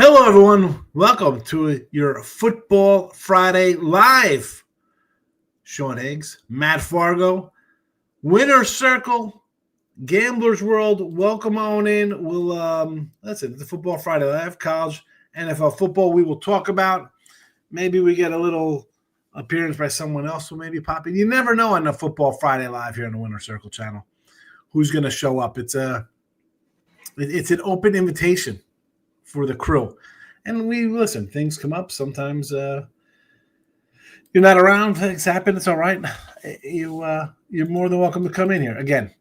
Hello, everyone. Welcome to your Football Friday Live. Sean Higgs, Matt Fargo, Winner's Circle, Gambler's World. Welcome on in. That's it. The Football Friday Live, college, NFL football. We will talk about. Maybe we get a little appearance by someone else who may be popping. You never know on the Football Friday Live here on the Winner's Circle channel who's going to show up. It's an open invitation for the crew. And we listen, things come up. Sometimes you're not around. Things happen. It's all right. You're more than welcome to come in here. Again,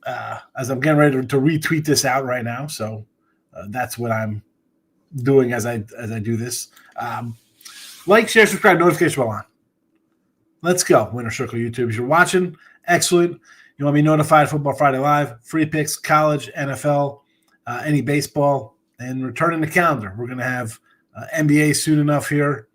as I'm getting ready to retweet this out right now. So that's what I'm doing as I do this. Like, share, subscribe, notification bell on. Let's go. Winner Circle YouTube. If you're watching, excellent. You want to be notified, Football Friday Live, free picks, college, NFL, any baseball. And returning the calendar. We're going to have NBA soon enough here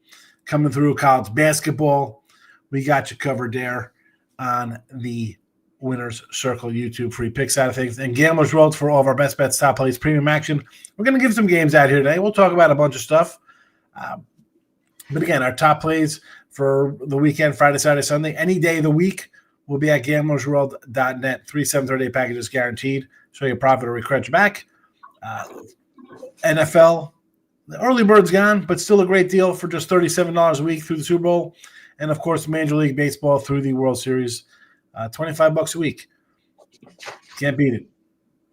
coming through, college basketball. We got you covered there on the Winner's Circle YouTube free pick side of things. And Gambler's World for all of our best bets, top plays, premium action. We're going to give some games out here today. We'll talk about a bunch of stuff. But again, our top plays for the weekend, Friday, Saturday, Sunday, any day of the week will be at gamblersworld.net. 3 730 packages guaranteed. Show you a profit or we credit you back. NFL, the early bird's gone, but still a great deal for just $37 a week through the Super Bowl. And, of course, Major League Baseball through the World Series, $25 a week. Can't beat it.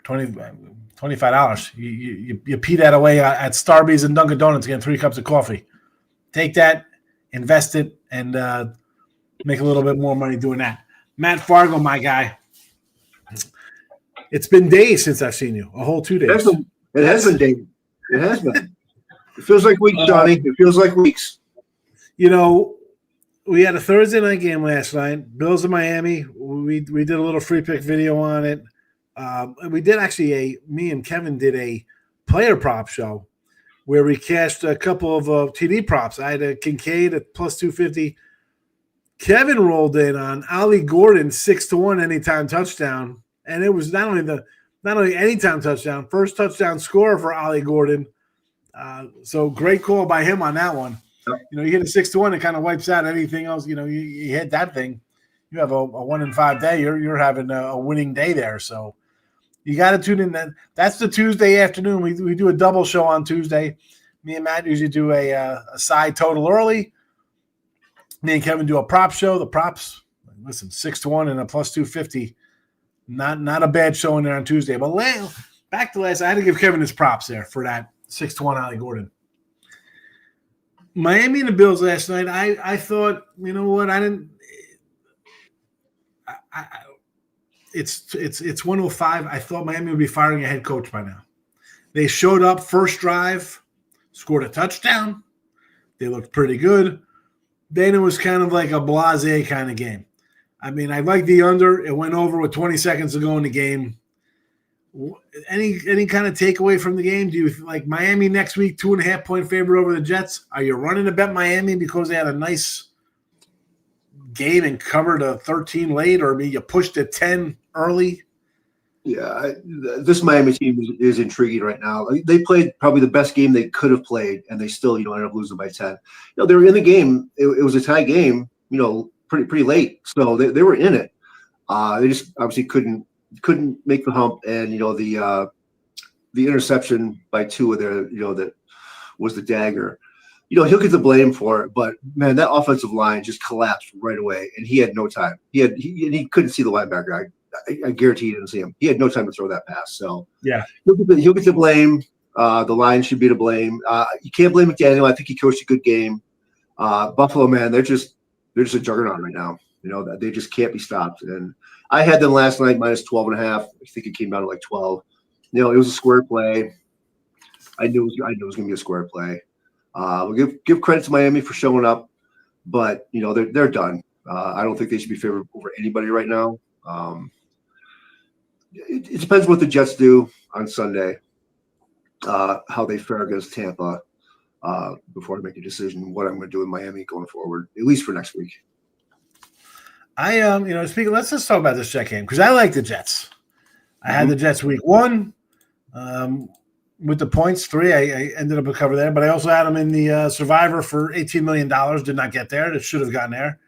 $25. You pee that away at Starbucks and Dunkin' Donuts getting 3 cups of coffee. Take that, invest it, and make a little bit more money doing that. Matt Fargo, my guy. It's been days since I've seen you, a whole 2 days. It has been days. It has been. It feels like weeks, Johnny. It feels like weeks. You know, we had a Thursday night game last night. Bills in Miami. We did a little free pick video on it. We did actually me and Kevin did a player prop show where we cashed a couple of TD props. I had a Kincaid at plus 250. Kevin rolled in on Ollie Gordon 6-1 anytime touchdown. And it was not only anytime touchdown, first touchdown scorer for Ollie Gordon. So great call by him on that one. You know, you hit a 6-1, it kind of wipes out anything else. You know, you hit that thing, you have a 1-in-5 day. You're having a winning day there. So you got to tune in. That's the Tuesday afternoon. We do a double show on Tuesday. Me and Matt usually do a side total early. Me and Kevin do a prop show. The props, listen, 6-1 and a plus 250. Not a bad showing there on Tuesday. But back to last, I had to give Kevin his props there for that 6-1 Ollie Gordon. Miami and the Bills last night, I thought, you know what, it's 105. I thought Miami would be firing a head coach by now. They showed up first drive, scored a touchdown. They looked pretty good. Then it was kind of like a blasé kind of game. I mean, I like the under. It went over with 20 seconds to go in the game. Any kind of takeaway from the game? Do you like Miami next week, 2.5-point favorite over the Jets? Are you running to bet Miami because they had a nice game and covered a 13 late, or maybe you pushed a 10 early? Yeah, this Miami team is intriguing right now. They played probably the best game they could have played, and they still, ended up losing by 10. They were in the game. It was a tie game, pretty late, so they were in it. They just obviously couldn't make the hump, and the interception by Tua there, that was the dagger. He'll get the blame for it, but man, that offensive line just collapsed right away, and he had no time. He couldn't see the linebacker. I guarantee he didn't see him. He had no time to throw that pass. So yeah, he'll get the blame. The line should be to blame. You can't blame McDaniel. I think he coached a good game. Buffalo, man, they're just a juggernaut right now. They just can't be stopped. And I had them last night minus 12.5. I think it came down to like 12. It was a square play. I knew it was going to be a square play. We'll give credit to Miami for showing up, but they're done. I don't think they should be favored over anybody right now. It depends what the Jets do on Sunday, how they fare against Tampa. Before I make a decision what I'm going to do in Miami going forward, at least for next week. Let's just talk about this Jet game because I like the Jets. I had the Jets week 1. with the points, 3. I ended up a cover there, but I also had them in the Survivor for $18 million. Did not get there. It should have gotten there.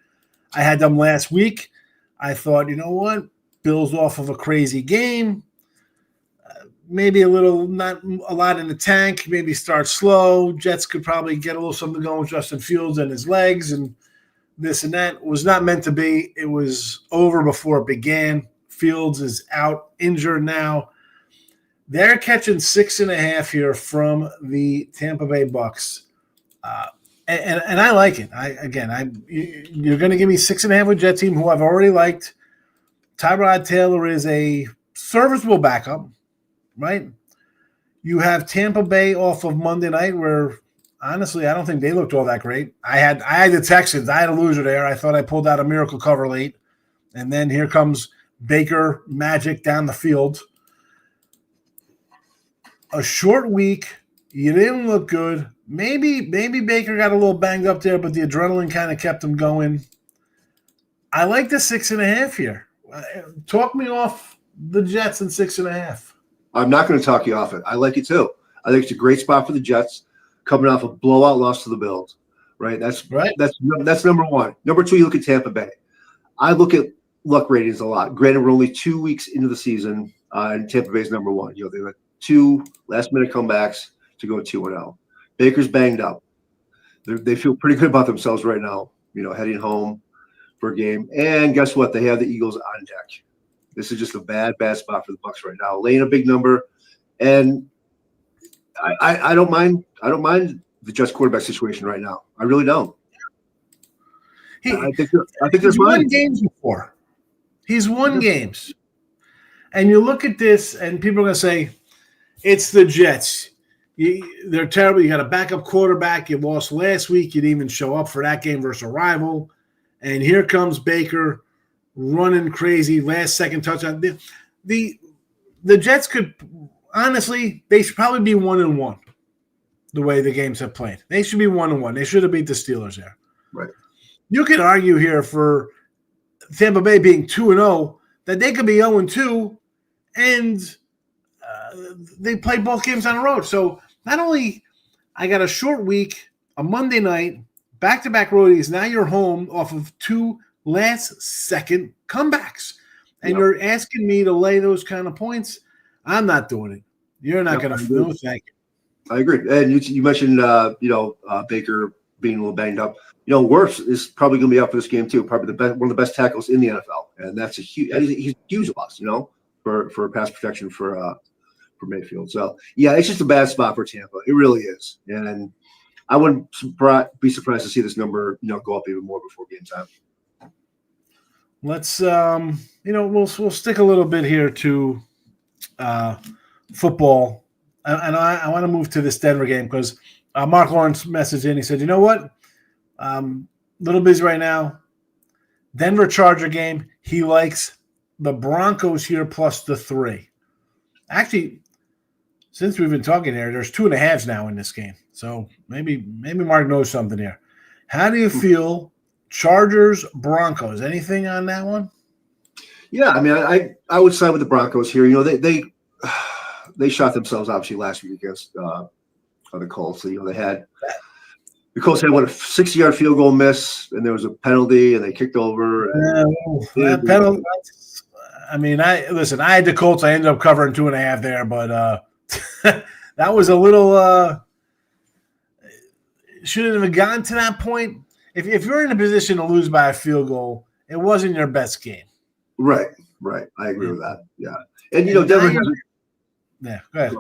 I had them last week. I thought, you know what? Bills off of a crazy game. Maybe not a lot in the tank. Maybe start slow. Jets could probably get a little something going with Justin Fields and his legs and this and that. It was not meant to be. It was over before it began. Fields is out, injured now. They're catching 6.5 here from the Tampa Bay Bucks. And I like it. You're going to give me 6.5 with Jet team, who I've already liked. Tyrod Taylor is a serviceable backup, right? You have Tampa Bay off of Monday night, where honestly I don't think they looked all that great. I had the Texans. I had a loser there. I thought I pulled out a miracle cover late, and then here comes Baker magic down the field. A short week. You didn't look good. Maybe Baker got a little banged up there, but the adrenaline kind of kept him going. I like the 6.5 here. Talk me off the Jets and 6.5. I'm not going to talk you off it. I like it too. I think it's a great spot for the Jets coming off a blowout loss to the Bills. Right. That's number one. Number two, you look at Tampa Bay. I look at luck ratings a lot. Granted, we're only 2 weeks into the season, and Tampa Bay's number one. They got 2 last-minute comebacks to go 2-0. Baker's banged up. They feel pretty good about themselves right now, heading home for a game. And guess what? They have the Eagles on deck. This is just a bad spot for the Bucs right now. Laying a big number. And I don't mind the Jets quarterback situation right now. I really don't. I think they're fine. Won games before. He's won games. And you look at this, and people are going to say, it's the Jets. They're terrible. You got a backup quarterback. You lost last week. You didn't even show up for that game versus a rival. And here comes Baker running crazy, last-second touchdown. The Jets could – honestly, they should probably be 1-1 the way the games have played. They should be 1-1. They should have beat the Steelers there. Right. You can argue here for Tampa Bay being 2-0 that they could be 0-2 and they play both games on the road. So not only I got a short week, a Monday night, back-to-back roadies. Now you're home off of 2 last-second comebacks. And you're asking me to lay those kind of points. I'm not doing it. You're not going to feel thank you. I agree. And you mentioned, Baker being a little banged up. Wirfs is probably going to be out for this game too. Probably one of the best tackles in the NFL, and that's he's a huge loss. For pass protection for Mayfield. So yeah, it's just a bad spot for Tampa. It really is, and I wouldn't be surprised to see this number go up even more before game time. Let's we'll stick a little bit here to football, and I want to move to this Denver game because Marc Lawrence messaged in. He said, "You know what? Little busy right now. Denver Charger game. He likes the Broncos here plus the 3. Actually, since we've been talking here, there's 2.5s now in this game. So maybe Mark knows something here. How do you feel? Chargers, Broncos. Anything on that one? Yeah, I mean, I would side with the Broncos here. They shot themselves obviously last week against the Colts. So, the Colts had a 60-yard field goal miss, and there was a penalty, and they kicked over. That penalty. I mean, I had the Colts. I ended up covering 2.5 there, but that was a little. Shouldn't have gotten to that point. If you're in a position to lose by a field goal, it wasn't your best game. Right. I agree with that. Yeah, and Denver hasn't. Yeah, go ahead.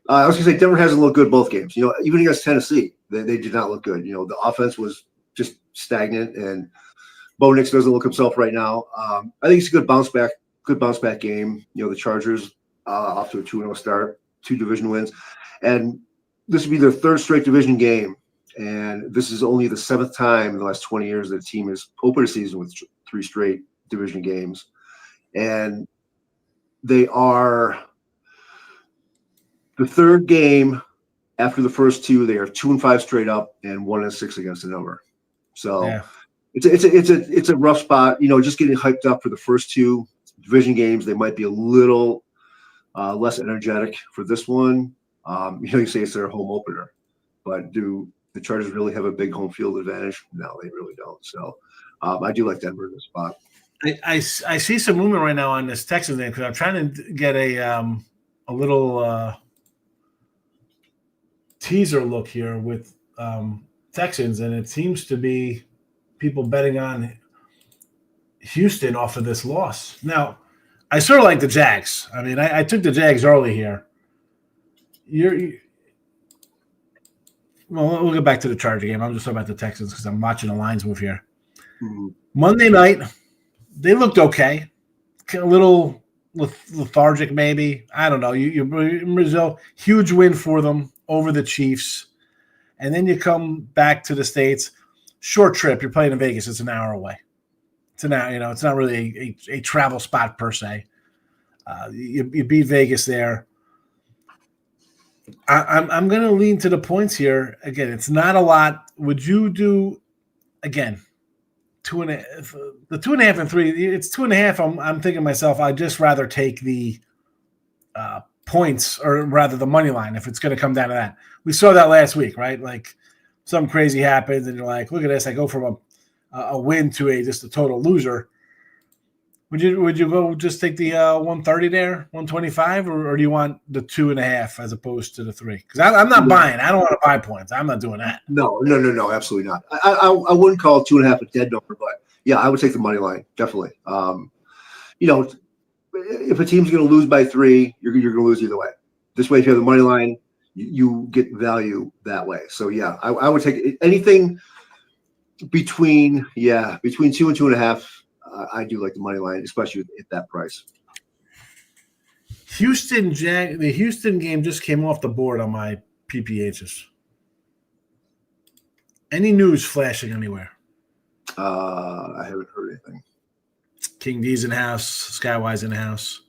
I was going to say Denver hasn't looked good both games. Even against Tennessee, they did not look good. The offense was just stagnant, and Bo Nix doesn't look himself right now. I think it's a good bounce back game. The Chargers off to a 2-0 start, 2 division wins, and this would be their 3rd straight division game. And this is only the 7th time in the last 20 years that a team has opened a season with 3 straight division games. And they are the 3rd game after the first 2. They are 2-5 straight up and 1-6 against the number. So yeah. It's a rough spot. Just getting hyped up for the first 2 division games. They might be a little less energetic for this one. You say it's their home opener, but do the Chargers really have a big home field advantage? No, they really don't. So I do like Denver in this spot. I see some movement right now on this Texans name because I'm trying to get a little teaser look here with Texans, and it seems to be people betting on Houston off of this loss. Now, I sort of like the Jags. I mean, I took the Jags early here. Well, we'll get back to the Charger game. I'm just talking about the Texans because I'm watching the lines move here. Mm-hmm. Monday night, they looked okay. A little lethargic, maybe. I don't know. Brazil, huge win for them over the Chiefs. And then you come back to the States. Short trip. You're playing in Vegas. It's an hour away. It's an hour. It's not really a travel spot per se. You beat Vegas there. I'm going to lean to the points here. Again, it's not a lot. Would you do, again, 2.5? The 2.5 and 3, it's 2.5. I'm thinking to myself, I'd just rather take the points, or rather the money line, if it's going to come down to that. We saw that last week, right? Like something crazy happens and you're like, look at this. I go from a win to just a total loser. Would you go just take the 130 there, 125, or do you want the 2.5 as opposed to the 3? Because I'm not buying. I don't want to buy points. I'm not doing that. No, absolutely not. I wouldn't call 2.5 a dead number, but yeah, I would take the money line definitely. If a team's going to lose by 3, you're going to lose either way. This way, if you have the money line, you get value that way. So yeah, I would take anything between 2 and 2.5. I do like the money line, especially at that price. The Houston game just came off the board on my PPHs. Any news flashing anywhere? I haven't heard anything. King D's in house. Skywise in house.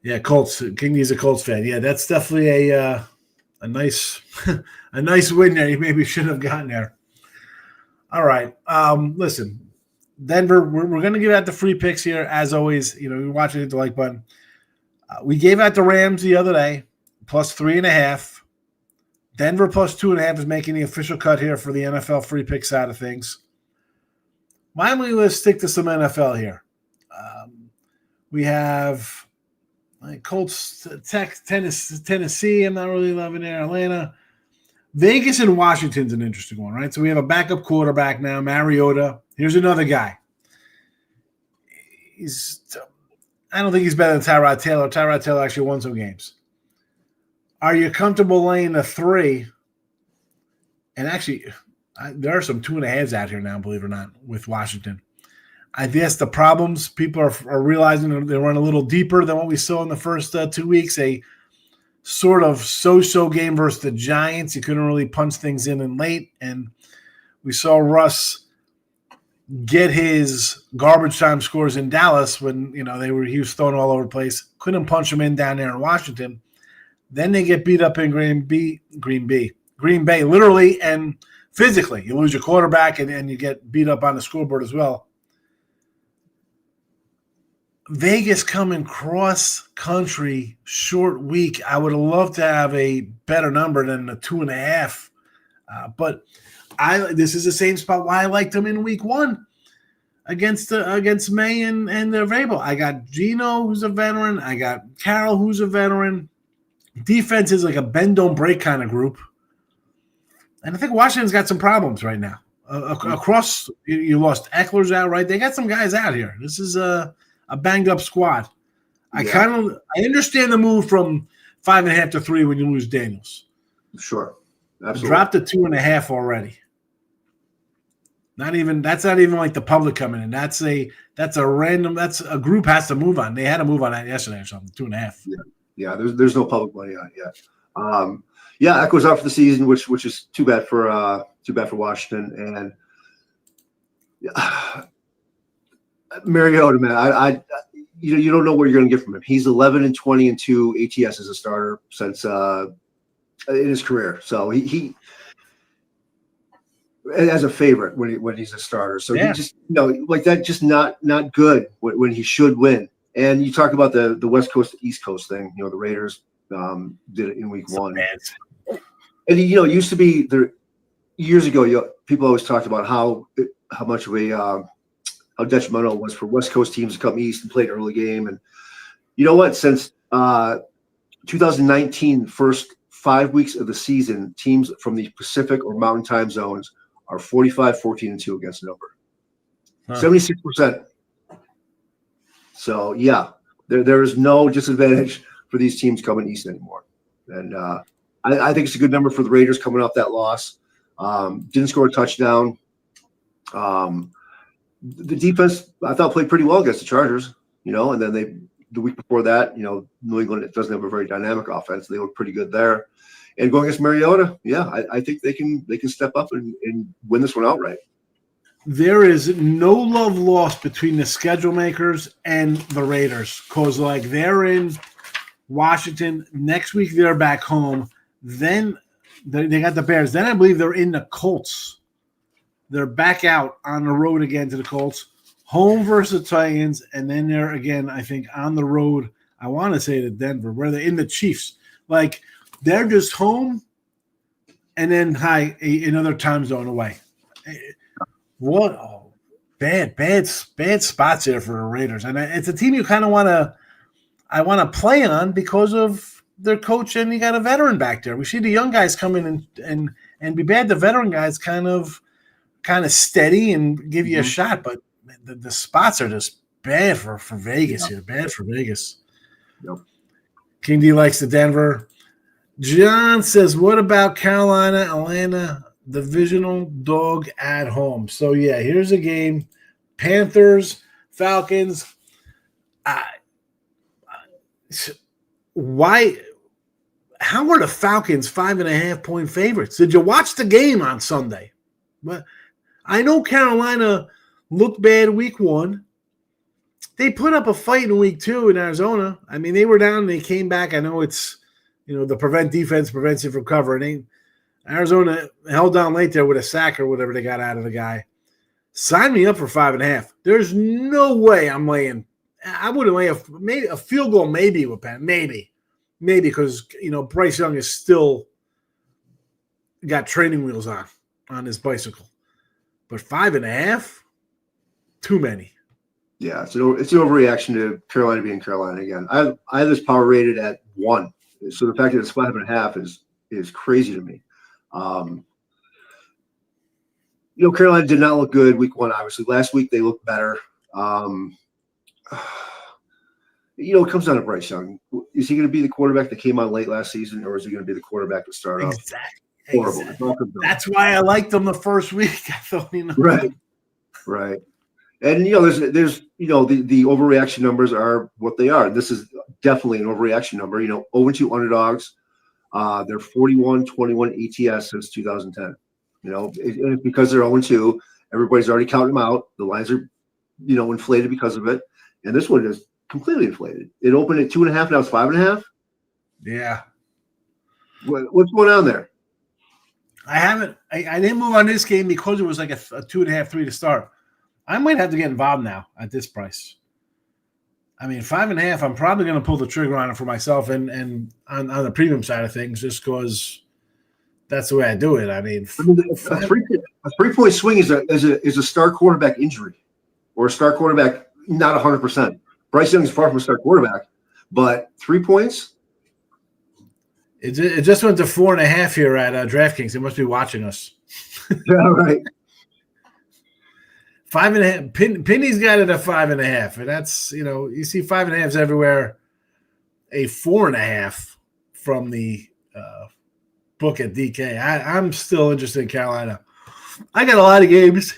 Yeah, Colts. King D's a Colts fan. Yeah, that's definitely a nice a nice win there. You maybe shouldn't have gotten there. All right. Listen. Denver, we're going to give out the free picks here, as always. You're watching, hit the like button. We gave out the Rams the other day, plus 3.5. Denver plus 2.5 is making the official cut here for the NFL free pick side of things. Why don't we stick to some NFL here? We have Colts, Tennessee. I'm not really loving there. Atlanta. Vegas and Washington's an interesting one, right? So we have a backup quarterback now, Mariota. Here's another guy. I don't think he's better than Tyrod Taylor. Tyrod Taylor actually won some games. Are you comfortable laying a 3? And actually, there are some 2.5s out here now, believe it or not, with Washington. I guess the problems, people are realizing they run a little deeper than what we saw in the first 2 weeks. A sort of so-so game versus the Giants. You couldn't really punch things in late. And we saw Russ get his garbage time scores in Dallas when, he was thrown all over the place. Couldn't punch him in down there in Washington. Then they get beat up in Green Bay, literally and physically. You lose your quarterback and you get beat up on the scoreboard as well. Vegas coming cross-country short week. I would have loved to have a better number than the 2.5. But this is the same spot why I liked them in week 1 against May and Vrabel. I got Geno, who's a veteran. I got Carroll, who's a veteran. Defense is like a bend-don't-break kind of group. And I think Washington's got some problems right now. Across, you lost Eckler's out, right? They got some guys out here. This is a banged-up squad. I understand the move from 5.5 to 3 when you lose Daniels. Sure. Absolutely. Dropped to 2.5 already. That's not even like the public coming in. That's a group has to move on. They had to move on that yesterday or something. 2.5. Yeah. There's no public money on it yet. Echo's out for the season, which is too bad for Washington. And Mariota, man, you don't know what you're going to get from him. He's 11-20-2 ATS as a starter since in his career. So he as a favorite when he's a starter. So he just like that, just not good when he should win. And you talk about the West Coast to East Coast thing. The Raiders did it in week one. Bad. And it used to be there years ago. People always talked about how much of a how detrimental it was for West Coast teams to come east and play an early game. And you know what? Since 2019, first 5 weeks of the season, teams from the Pacific or Mountain time zones are 45, 14, and 2 against the number. 76%. So yeah, there is no disadvantage for these teams coming east anymore. And I think it's a good number for the Raiders coming off that loss. Didn't score a touchdown. The defense, I thought, played pretty well against the Chargers, and then the week before that, New England doesn't have a very dynamic offense. They look pretty good there. And going against Mariota, yeah, I think they can step up and win this one outright. There is no love lost between the schedule makers and the Raiders because, they're in Washington. Next week, they're back home. Then they got the Bears. Then I believe they're in the Colts. They're back out on the road again to the Colts. Home versus the Titans. And then they're, again, I think, on the road. I want to say to Denver, where they're in the Chiefs. They're just home and then another time zone away. What? Oh, bad spots here for the Raiders. And it's a team you kind of want to play on because of their coach, and you got a veteran back there. We see the young guys come in and be bad. The veteran guys kind of steady and give you a shot, but the spots are just bad for Vegas here. Bad for Vegas. Yep. King D likes the Denver. John says, what about Carolina, Atlanta, divisional dog at home? So, yeah, here's a game. Panthers, Falcons. Why? How are the Falcons 5.5-point favorites? Did you watch the game on Sunday? But I know Carolina looked bad week one. They put up a fight in week two in Arizona. I mean, they were down and they came back. I know it's, the prevent defense prevents you from covering. Arizona held down late there with a sack or whatever they got out of the guy. Sign me up for 5.5. There's no way I'm laying. I wouldn't lay a field goal maybe with Penn. Maybe because, Bryce Young is still got training wheels on his bicycle. But 5.5, too many. Yeah, it's an overreaction to Carolina being Carolina again. I have this power rated at 1. So the fact that it's 5.5 is crazy to me. Carolina did not look good week one, obviously. Last week they looked better. It comes down to Bryce Young. Is he going to be the quarterback that came on late last season, or is he going to be the quarterback that started off? Exactly. That's why I liked them the first week. I thought, Right. And there's the overreaction numbers are what they are. This is definitely an overreaction number. 0-2 underdogs. They're 41-21 ATS since 2010. It's because they're 0-2. Everybody's already counting them out. The lines are, inflated because of it. And this one is completely inflated. It opened at 2.5. Now it's 5.5. Yeah. What's going on there? I didn't move on this game because it was like a 2.5, 3 to start. I might have to get involved now at this price. I mean, 5.5, I'm probably going to pull the trigger on it for myself and on the premium side of things just because that's the way I do it. I mean, a 3-point swing is a star quarterback injury or a star quarterback not 100%. Bryce Young is far from a star quarterback, but 3 points? It just went to 4.5 here at DraftKings. They must be watching us. Yeah, right. 5.5. Penny's got it at 5.5, and that's you see 5.5s everywhere. A 4.5 from the book at DK. I'm still interested in Carolina. I got a lot of games.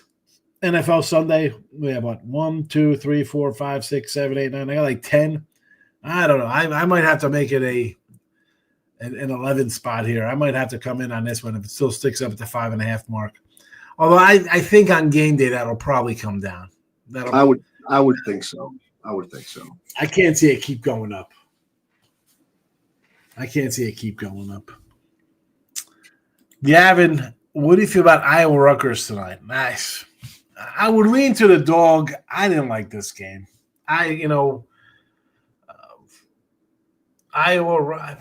NFL Sunday. We have 1, 2, 3, 4, 5, 6, 7, 8, 9. I got like 10. I don't know. I might have to make it an 11 spot here. I might have to come in on this one if it still sticks up at the 5.5 mark. Although I think on game day that'll probably come down. I would think so. I can't see it keep going up. Gavin, what do you feel about Iowa Rutgers tonight? Nice. I would lean to the dog. I didn't like this game. Iowa,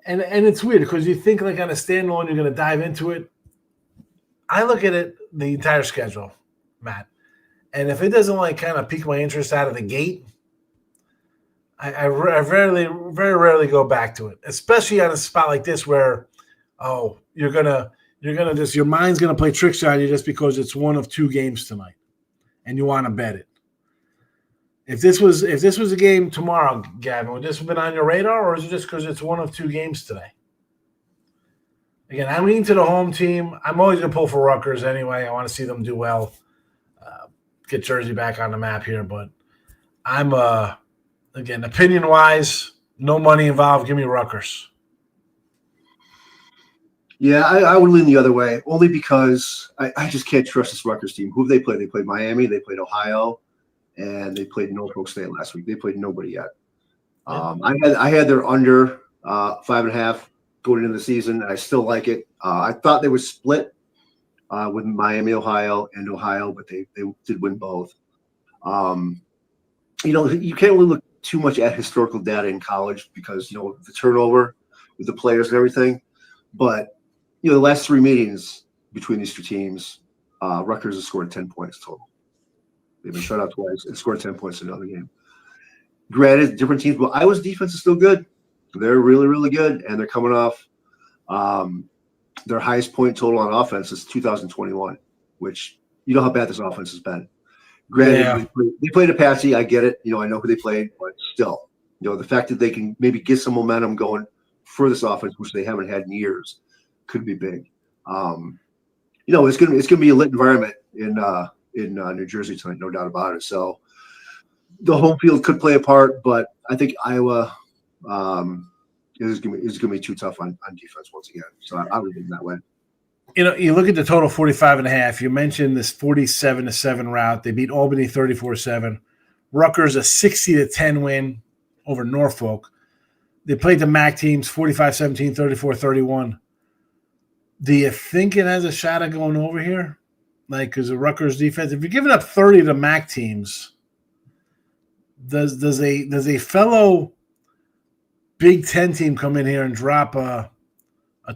and it's weird because you think like on a standalone you're going to dive into it. I look at it the entire schedule, Matt, and if it doesn't like kind of pique my interest out of the gate, I very rarely go back to it, especially on a spot like this where, you're gonna just your mind's gonna play tricks on you just because it's one of two games tonight, and you want to bet it. If this was a game tomorrow, Gavin, would this have been on your radar, or is it just because it's one of two games today? Again, I'm leaning to the home team. I'm always going to pull for Rutgers anyway. I want to see them do well, get Jersey back on the map here. But I'm, again, opinion-wise, no money involved. Give me Rutgers. Yeah, I would lean the other way, only because I just can't trust this Rutgers team. Who have they played? They played Miami. They played Ohio. And they played Norfolk State last week. They played nobody yet. I had their under 5.5 going into the season, and I still like it. I thought they would split with Miami, Ohio, but they did win both. You can't really look too much at historical data in college because the turnover with the players and everything. But the last three meetings between these two teams, Rutgers has scored 10 points total. They've been shut out twice and scored 10 points in another game. Granted, different teams, but Iowa's defense is still good. They're really, really good, and they're coming off their highest point total on offense is 2021, which you know how bad this offense has been. Granted, they played Apache. I get it. I know who they played, but still, the fact that they can maybe get some momentum going for this offense, which they haven't had in years, could be big. It's gonna be a lit environment in New Jersey tonight, no doubt about it. So the home field could play a part, but I think Iowa is going to be too tough on defense once again. So I would think that way. You look at the total 45.5. You mentioned this 47-7 route. They beat Albany 34-7. Rutgers a 60-10 win over Norfolk. They played the MAC teams 45-17, 34-31. Do you think it has a shot at going over here? Like, because the Rutgers defense, if you're giving up 30 to MAC teams, does a fellow Big Ten team come in here and drop a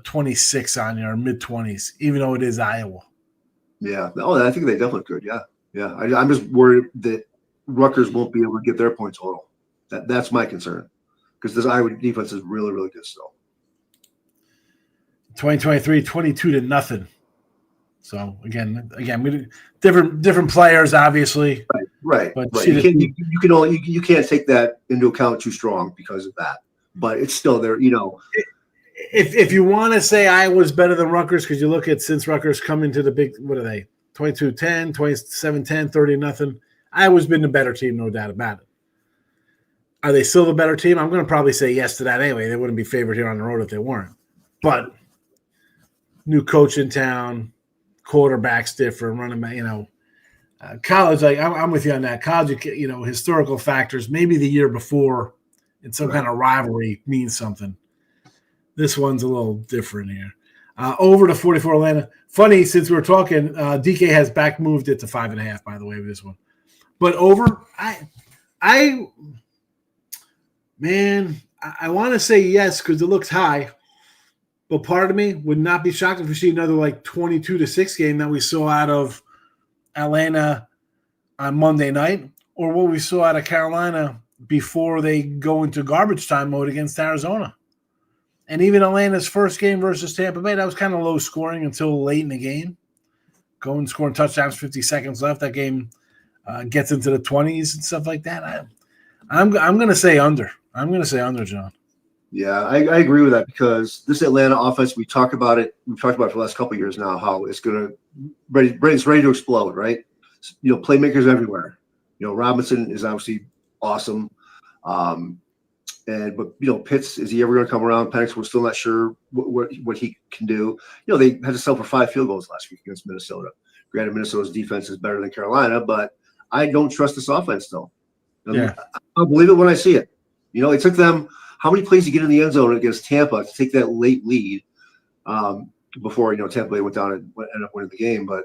26 on you or mid-20s, even though it is Iowa? Yeah. Oh, I think they definitely could. Yeah. Yeah. I'm just worried that Rutgers won't be able to get their point total. That's my concern because this Iowa defense is really, really good still. 2023, 22-0. So again, we different players, obviously. Right. But you can't take that into account too strong because of that. But it's still there, If you want to say Iowa's better than Rutgers, because you look at since Rutgers come into the big, what are they? 22-10, 27-10, 30-0. Iowa's been the better team, no doubt about it. Are they still the better team? I'm going to probably say yes to that anyway. They wouldn't be favored here on the road if they weren't. But new coach in town. Quarterbacks different, running back, college. Like I'm with you on that. College, historical factors. Maybe the year before, in some kind of rivalry means something. This one's a little different here. Over to 44 Atlanta. Funny, since we're talking, DK has back moved it to 5.5. By the way, with this one, but over. I want to say yes because it looks high. But part of me would not be shocked if we see another 22-6 game that we saw out of Atlanta on Monday night, or what we saw out of Carolina before they go into garbage time mode against Arizona. And even Atlanta's first game versus Tampa Bay, that was kind of low scoring until late in the game. Going scoring touchdowns, 50 seconds left. That game gets into the 20s and stuff like that. I'm going to say under. I'm going to say under, John. Yeah, I agree with that because this Atlanta offense, we've talked about it for the last couple of years now, how it's ready to explode, right? Playmakers everywhere. Robinson is obviously awesome. But Pitts, is he ever going to come around? Penix, we're still not sure what he can do. They had to sell for 5 field goals last week against Minnesota. Granted, Minnesota's defense is better than Carolina, but I don't trust this offense still. I'll believe it when I see it. It took them – how many plays you get in the end zone against Tampa to take that late lead before Tampa Bay went down and ended up winning the game? But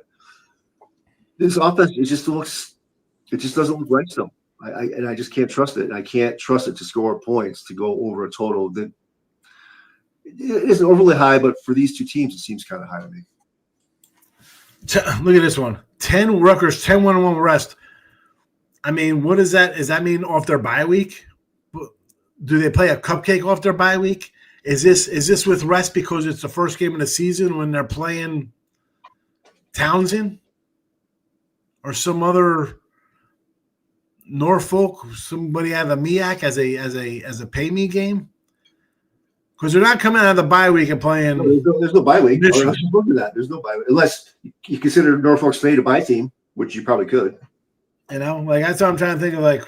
this offense, it just doesn't look right still. I just can't trust it. And I can't trust it to score points to go over a total that it isn't overly high, but for these two teams, it seems kind of high to me. Look at this one. 10 Rutgers, 10-1-1 rest. I mean, what is that? Does that mean off their bye week? Do they play a cupcake off their bye week? Is this with rest because it's the first game of the season when they're playing Townsend or some other Norfolk, somebody out of the MEAC as a pay me game? Because they're not coming out of the bye week and playing. No, there's no bye week. There's no bye week unless you consider Norfolk State a bye team, which you probably could. You know, like that's what I'm trying to think of. Like,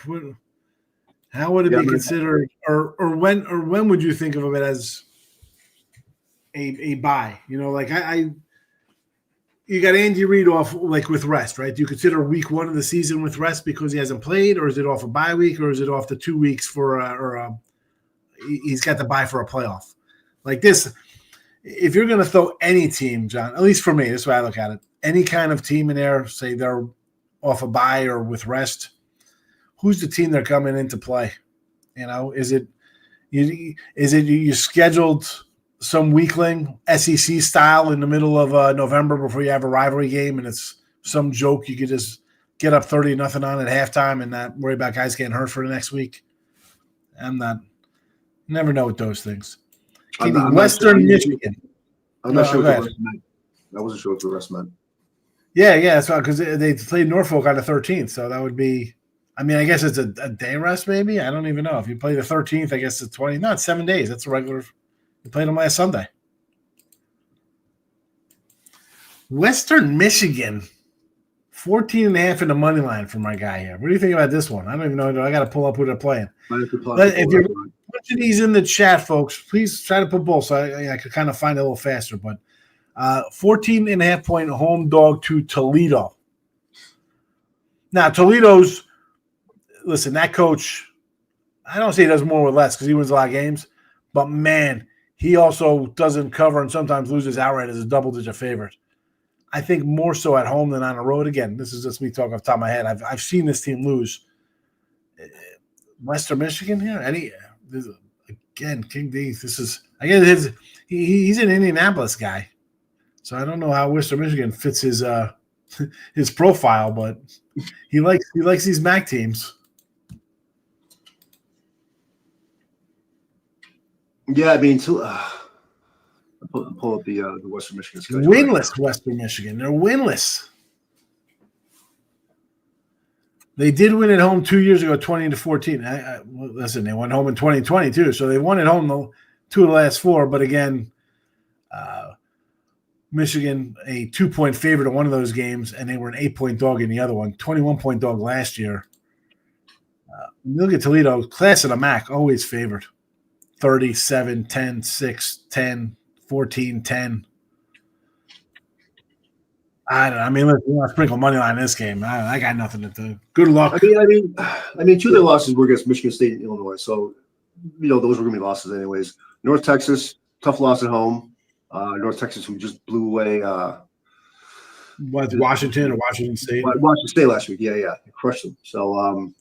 how would it be considered, or when would you think of it as a bye? You know, like you got Andy Reid off like with rest, right? Do you consider week 1 of the season with rest because he hasn't played, or is it off a bye week, or is it off the 2 weeks for he's got the bye for a playoff? Like this, if you're going to throw any team, John, at least for me, this is the way I look at it, any kind of team in there, say they're off a bye or with rest, who's the team they're coming in to play? You know, is it you scheduled some weakling SEC style in the middle of November before you have a rivalry game and it's some joke you could just get up 30-0 on at halftime and not worry about guys getting hurt for the next week? Never know with those things. Western Michigan. I'm not sure what the rest meant. I wasn't sure what the rest meant. Yeah, that's right, because they played Norfolk on the 13th, so that would be – I mean, I guess it's a day rest maybe. I don't even know. If you play the 13th, I guess it's 20 – no, it's 7 days. That's a regular – you played them last Sunday. Western Michigan, 14.5 in the money line for my guy here. What do you think about this one? I don't even know. I got to pull up who they're playing. If you're putting these in the chat, folks, please try to put both so I could kind of find it a little faster. But 14.5-point home dog to Toledo. Now, Toledo's – listen, that coach, I don't say he does more with less because he wins a lot of games. But, man, he also doesn't cover and sometimes loses outright as a double-digit favorite. I think more so at home than on the road. Again, this is just me talking off the top of my head. I've seen this team lose. Western Michigan here? Again, King D. This is – I guess he's an Indianapolis guy. So I don't know how Western Michigan fits his profile, but he likes these MAC teams. Yeah, I mean, pull up the Western Michigan schedule. Winless Western Michigan. They're winless. They did win at home 2 years ago, 20-14. Listen, they went home in 2020 too, so they won at home 2 of the last 4. But again, Michigan a 2-point favorite in one of those games, and they were an 8-point dog in the other one. 21-point dog last year. Look at Toledo, class of the MAC, always favored. 37, 10, 6, 10, 14, 10. I don't know. I mean, let's sprinkle money line in this game. I got nothing to do. Good luck. I mean, 2 of their losses were against Michigan State and Illinois, so those were going to be losses anyways. North Texas, tough loss at home. North Texas, who just blew away. Washington or Washington State? Washington State last week. Yeah, they crushed them. So,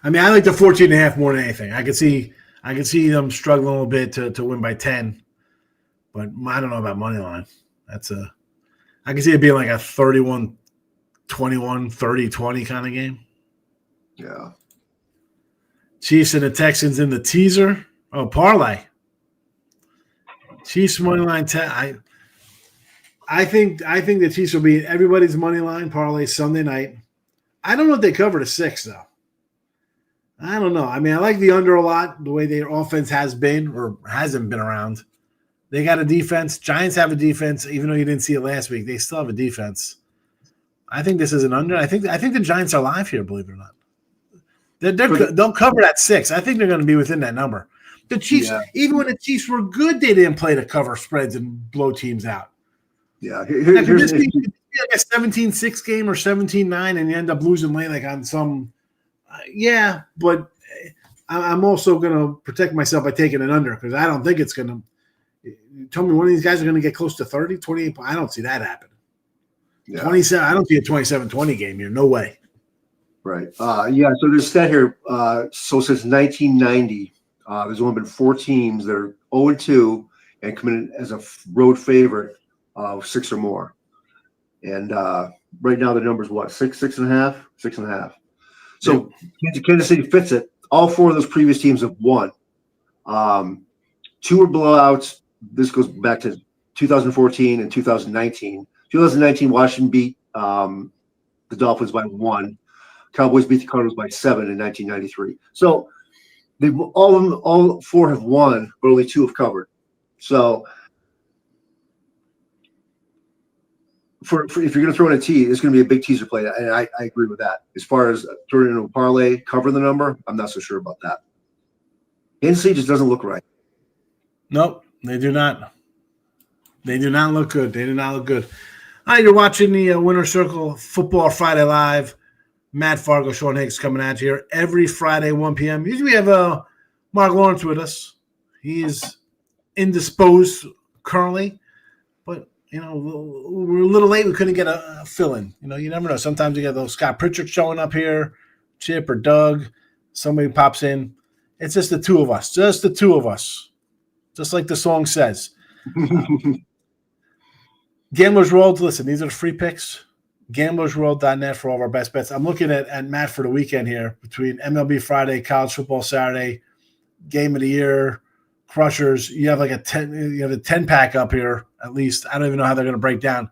I mean, I like the 14.5 more than anything. I could see them struggling a little bit to win by 10, but I don't know about money line. I can see it being like a 31-21, 30-20 kind of game. Yeah. Chiefs and the Texans in the teaser. Oh, parlay. Chiefs money line 10. I think the Chiefs will be everybody's money line parlay Sunday night. I don't know if they cover the 6 though. I don't know. I mean, I like the under a lot, the way their offense has been or hasn't been around. They got a defense. Giants have a defense, even though you didn't see it last week. They still have a defense. I think this is an under. I think the Giants are live here, believe it or not. They'll cover that 6. I think they're going to be within that number. The Chiefs, even when the Chiefs were good, they didn't play to cover spreads and blow teams out. Yeah. Could this be like a 17-6 game or 17-9 and you end up losing late like on some but I'm also going to protect myself by taking an under because I don't think it's going to – tell me one of these guys are going to get close to 30, 28 – I don't see that happening. Yeah. 27. I don't see a 27-20 game here. No way. Right. Yeah. So there's a stat here. So since 1990, there's only been 4 teams that are 0-2 and come in as a road favorite of 6 or more. And right now the number's what? 6.5, 6.5. So Kansas City fits it. All 4 of those previous teams have won. 2 are blowouts. This goes back to 2014 and 2019. 2019, Washington beat the Dolphins by 1. Cowboys beat the Cardinals by 7 in 1993. So they've all 4 have won, but only 2 have covered. So for if you're going to throw in a T, it's going to be a big teaser play, and I agree with that. As far as throwing in a parlay, cover the number, I'm not so sure about that. Kansas City just doesn't look right. Nope, they do not. They do not look good. They do not look good. All right, you're watching the Winner Circle Football Friday Live. Matt Fargo, Sean Higgs coming at you here every Friday, 1 p.m. Usually we have Marc Lawrence with us. He's indisposed currently, but, we're a little late. We couldn't get a fill-in. You never know. Sometimes you get those Scott Pritchard showing up here, Chip or Doug. Somebody pops in. It's just the 2 of us. Just the 2 of us. Just like the song says. Gamblers World, listen, these are the free picks. GamblersWorld.net for all of our best bets. I'm looking at Matt for the weekend here between MLB Friday, college football Saturday, game of the year, crushers. You have like a 10-pack up here at least. I don't even know how they're going to break down.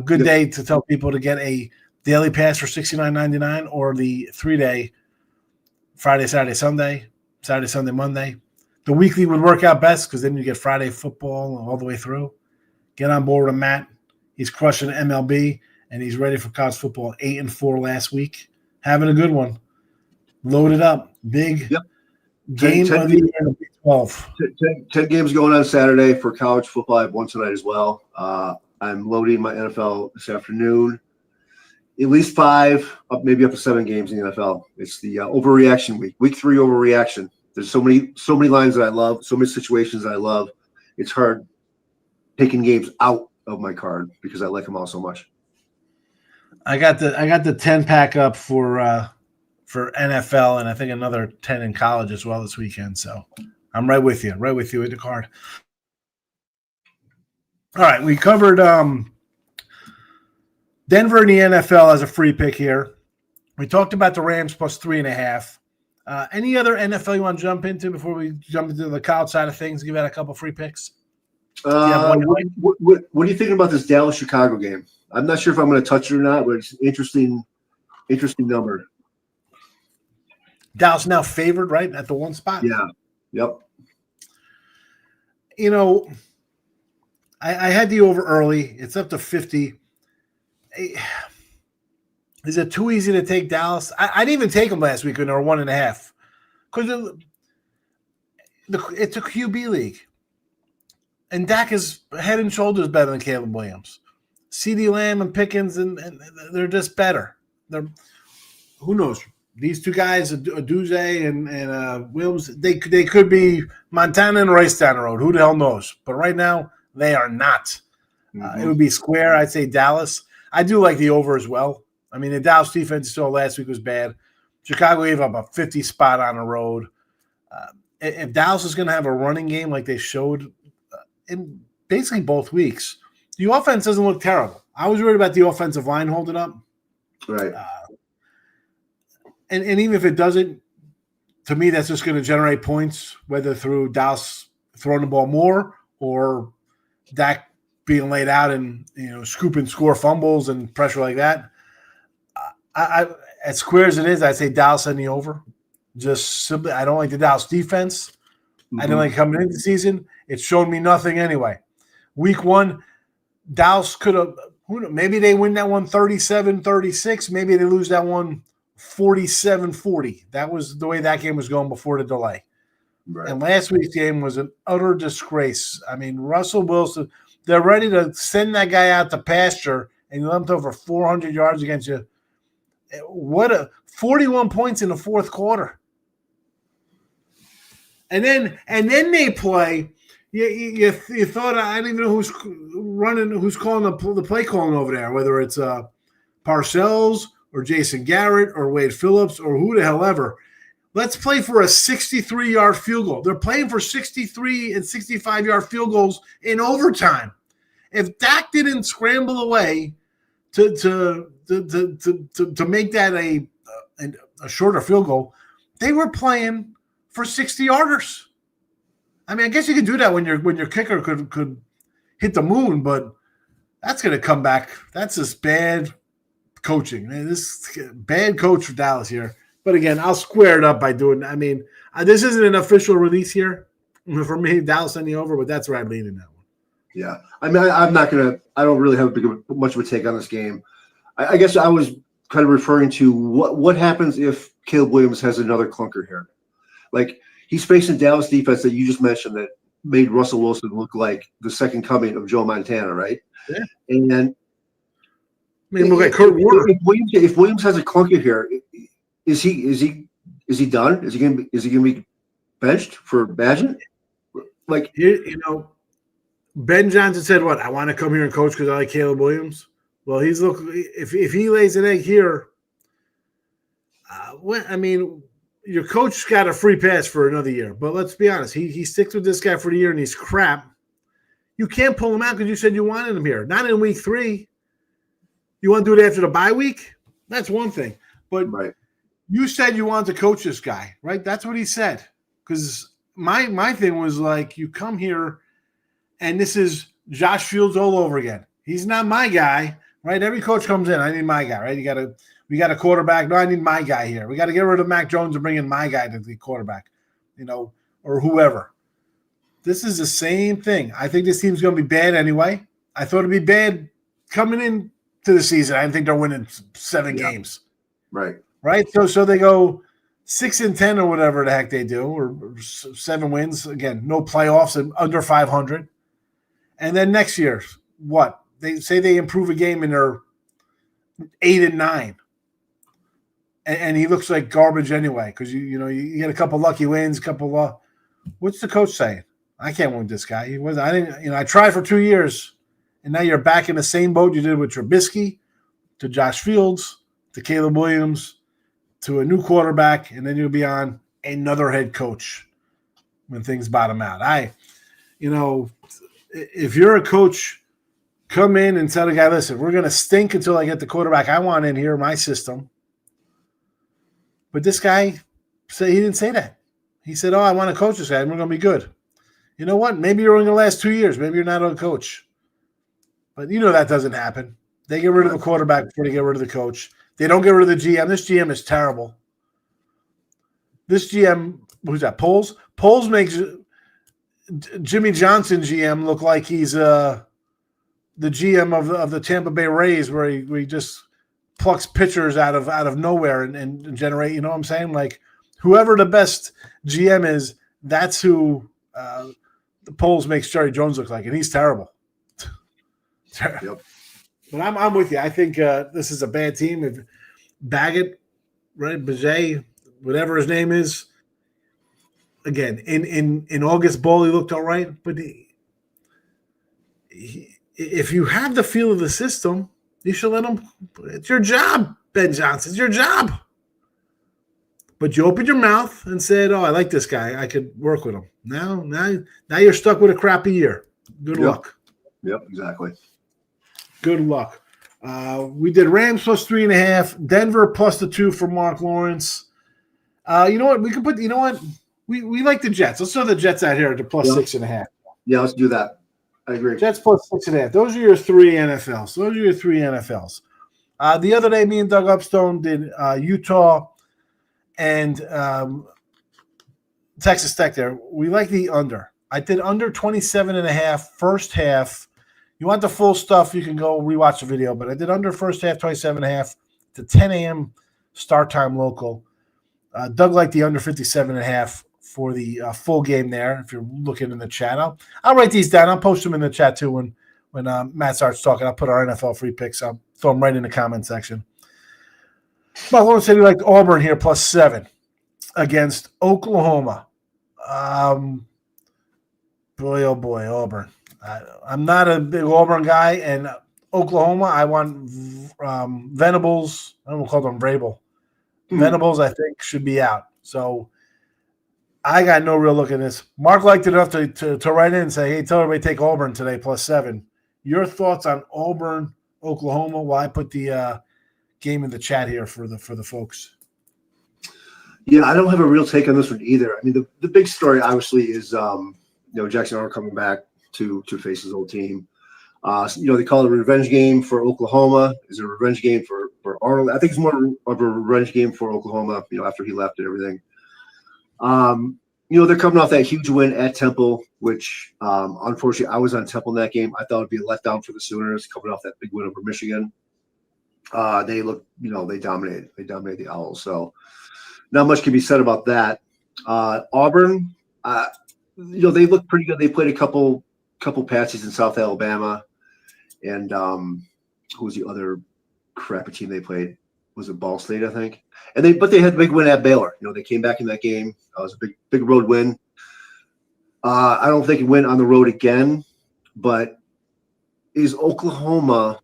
Good day to tell people to get a daily pass for $69.99 or the 3-day Friday, Saturday, Sunday, Saturday, Sunday, Monday. The weekly would work out best because then you get Friday football all the way through. Get on board with Matt. He's crushing MLB. And he's ready for college football. 8-4 last week. Having a good one. Loaded up. Big game of the year in Big 12. 10 games going on Saturday for college football. I have one tonight as well. I'm loading my NFL this afternoon. At least 5, maybe up to 7 games in the NFL. It's the overreaction week. Week 3 overreaction. There's so many lines that I love, so many situations that I love. It's hard taking games out of my card because I like them all so much. I got the 10-pack up for NFL, and I think another 10 in college as well this weekend. So I'm right with you with the card. All right, we covered Denver in the NFL as a free pick here. We talked about the Rams plus 3.5. Any other NFL you want to jump into before we jump into the college side of things? Give out a couple free picks. What are you thinking about this Dallas-Chicago game? I'm not sure if I'm going to touch it or not, but it's an interesting number. Dallas now favored, right, at the 1 spot? Yeah. Yep. I had the over early. It's up to 50. Is it too easy to take Dallas? I didn't even take them last week when they were 1.5 because it's a QB league. And Dak is head and shoulders better than Caleb Williams. CeeDee Lamb and Pickens, and they're just better. Who knows? These 2 guys, Aduze and Williams, they could be Montana and Rice down the road. Who the hell knows? But right now, they are not. It would be square. I'd say Dallas. I do like the over as well. I mean, the Dallas defense you saw last week was bad. Chicago gave up a 50 spot on the road. If Dallas is going to have a running game like they showed in basically both weeks, the offense doesn't look terrible. I was worried about the offensive line holding up. Right. And even if it doesn't, to me, that's just going to generate points, whether through Dallas throwing the ball more or Dak being laid out and scoop and score fumbles and pressure like that. I as square as it is, I'd say Dallas in the over. Just simply, I don't like the Dallas defense. I didn't like coming into the season. It's shown me nothing anyway. Week 1, Dallas could have – maybe they win that one 37-36. Maybe they lose that one 47-40. That was the way that game was going before the delay. Right. And last week's game was an utter disgrace. I mean, Russell Wilson, they're ready to send that guy out to pasture, and you lumped over 400 yards against you. What a 41 points in the fourth quarter. And then they play You thought I didn't even know who's calling the play calling over there, whether it's Parcells or Jason Garrett or Wade Phillips or who the hell ever. Let's play for a 63-yard field goal. They're playing for 63 and 65-yard field goals in overtime. If Dak didn't scramble away to make that a shorter field goal, they were playing for 60-yarders. I mean, I guess you could do that when your kicker could hit the moon, but that's going to come back. That's just bad coaching. Man, this bad coach for Dallas here. But again, I'll square it up by doing. I mean, this isn't an official release here for me. Dallas sending over, but that's where I'm leaning that one. Yeah, I mean, I'm not gonna. I don't really have much of a take on this game. I guess I was kind of referring to what happens if Caleb Williams has another clunker here. Like, he's facing Dallas defense that you just mentioned that made Russell Wilson look like the second coming of Joe Montana, right? Yeah. And I mean, look at Kurt Warner. If Williams has a clunker here, is he done? Is he gonna be benched for Badgett? Like, Ben Johnson said, "What? I want to come here and coach because I like Caleb Williams." Well, if he lays an egg here, I mean, your coach got a free pass for another year. But let's be honest, he sticks with this guy for the year and he's crap. You can't pull him out because you said you wanted him here. Not in week 3. You want to do it after the bye week? That's one thing. But right. You said you wanted to coach this guy, right? That's what he said. Because my thing was like, you come here and this is Josh Fields all over again. He's not my guy, right? Every coach comes in, I need my guy, right? We got a quarterback. No, I need my guy here. We got to get rid of Mac Jones and bring in my guy to the quarterback, or whoever. This is the same thing. I think this team's going to be bad anyway. I thought it'd be bad coming into the season. I didn't think they're winning 7 games. Right. Right. So they go 6-10 or whatever the heck they do, or 7 wins. Again, no playoffs and under 500. And then next year, what? They say they improve a game and they're 8-9. And he looks like garbage anyway because you get a couple lucky wins, what's the coach saying? I can't win this guy. I tried for 2 years, and now you're back in the same boat you did with Trubisky, to Josh Fields, to Caleb Williams, to a new quarterback, and then you'll be on another head coach when things bottom out. If you're a coach, come in and tell the guy, listen, we're going to stink until I get the quarterback I want in here, my system. But this guy said he didn't say that. He said, I want to coach this guy, and we're going to be good. You know what? Maybe you're only going to last 2 years. Maybe you're not a coach. But that doesn't happen. They get rid of the quarterback before they get rid of the coach. They don't get rid of the GM. This GM is terrible. This GM, who's that, Poles? Poles makes Jimmy Johnson GM look like he's the GM of the Tampa Bay Rays, where he just plucks pitchers out of nowhere and generate. You know what I'm saying? Like, whoever the best GM is, that's who the Poles makes Jerry Jones look like, and he's terrible. Yep. But I'm with you. I think this is a bad team. If Baggett, right, Baget, whatever his name is, again, in August Bowl, he looked all right. But if you have the feel of the system, you should let him. It's your job, Ben Johnson. It's your job. But you opened your mouth and said, I like this guy. I could work with him. Now you're stuck with a crappy year. Good luck. Yep, exactly. Good luck. We did Rams plus 3.5, Denver plus the 2 for Marc Lawrence. You know what? We can put. You know what? We like the Jets. Let's throw the Jets out here to plus 6.5. Yeah, let's do that. I agree. Jets plus 6.5. Those are your 3 NFLs. The other day, me and Doug Upstone did Utah and Texas Tech. There, we like the under. I did under 27.5 first half. You want the full stuff, you can go rewatch the video. But I did under first half, 27.5 to 10 a.m. start time local. Doug liked the under 57.5 for the full game there. If you're looking in the chat, I'll write these down. I'll post them in the chat too when Matt starts talking. I'll put our NFL free picks. I'll throw them right in the comment section. Marc Lawrence said he liked Auburn here plus 7 against Oklahoma. Boy, oh boy, Auburn. I'm not a big Auburn guy, and Oklahoma, I want Venables. I don't call them Vrabel. Venables, I think, should be out. So I got no real look at this. Mark liked it enough to write in and say, hey, tell everybody take Auburn today +7. Your thoughts on Auburn, Oklahoma? Well, I put the game in the chat here for the folks. Yeah, I don't have a real take on this one either. I mean, the big story obviously is Jackson Arnold coming back to face his old team. They call it a revenge game for Oklahoma. Is it a revenge game for Arnold? I think it's more of a revenge game for Oklahoma, after he left and everything. They're coming off that huge win at Temple, which unfortunately I was on Temple in that game. I thought it would be a letdown for the Sooners coming off that big win over Michigan. They look, they dominated. They dominated the Owls. So not much can be said about that. Auburn, they look pretty good. They played a couple patches in South Alabama, and who was the other crappy team they played? Was it Ball State, I think? But they had a big win at Baylor. They came back in that game. It was a big road win. I don't think it went on the road again, but is Oklahoma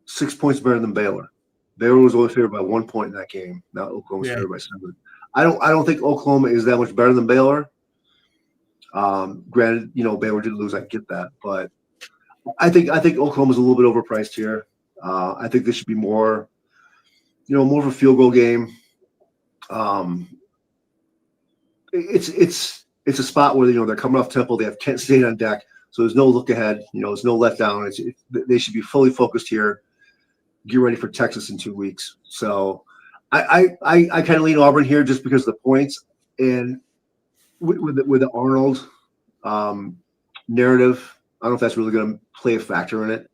6 points better than Baylor? Baylor was only favored by 1 point in that game. Now Oklahoma's favored by 7. I don't think Oklahoma is that much better than Baylor. Granted, Baylor did lose. I get that, but I think Oklahoma's a little bit overpriced here. I think this should be more of a field goal game. It's a spot where they're coming off Temple. They have Kent State on deck, so there's no look ahead. There's no letdown. They should be fully focused here. Get ready for Texas in 2 weeks. So I kind of lean Auburn here just because of the points and with the Arnold narrative. I don't know if that's really going to play a factor in it.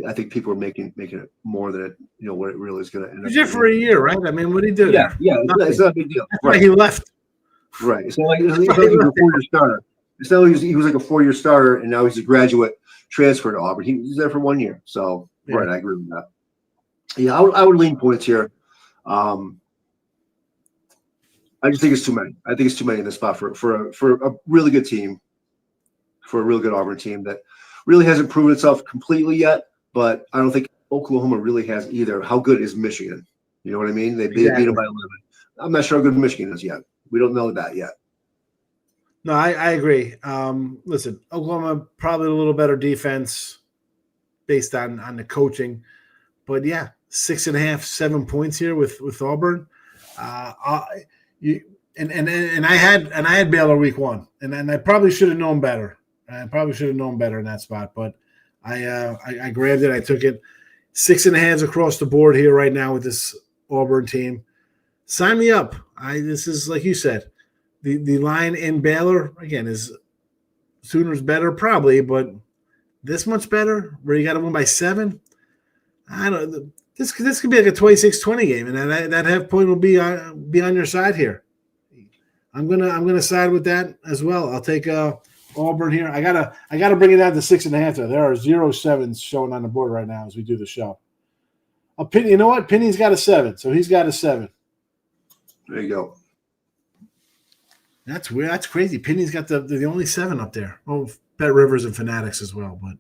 I think people are making it more than it, what it really is going to end up. He did for a year, right? I mean, what did he do? Yeah, it's not a big deal. That's why he left. Right. It's not like he was a 4-year starter. It's not like he was like a 4-year starter, and now he's a graduate transfer to Auburn. He was there for 1 year. So, right, I agree with that. Yeah, I would lean points here. I just think it's too many. I think it's too many in this spot for a really good team, for a really good Auburn team that really hasn't proven itself completely yet. But I don't think Oklahoma really has either. How good is Michigan? You know what I mean? They beat them by 11. I'm not sure how good Michigan is yet. We don't know that yet. No, I agree. Listen, Oklahoma probably a little better defense based on the coaching. But, 6.5, 7 points here with Auburn. I had Baylor week 1, and I probably should have known better. I probably should have known better in that spot, but I grabbed it. I took it. 6.5 across the board here right now with this Auburn team. Sign me up. This is like you said, the line in Baylor again is Sooners better probably, but this much better where you got to win by 7. I don't. This could be like a 26-20 game, and that half point will be on your side here. I'm gonna side with that as well. I'll take Auburn here. I gotta bring it down to 6.5. There are 0 7s showing on the board right now as we do the show. You know what? Penny's got a 7, so he's got a 7. There you go. That's weird. That's crazy. Penny's got the only 7 up there. Oh, Bet Rivers and Fanatics as well, but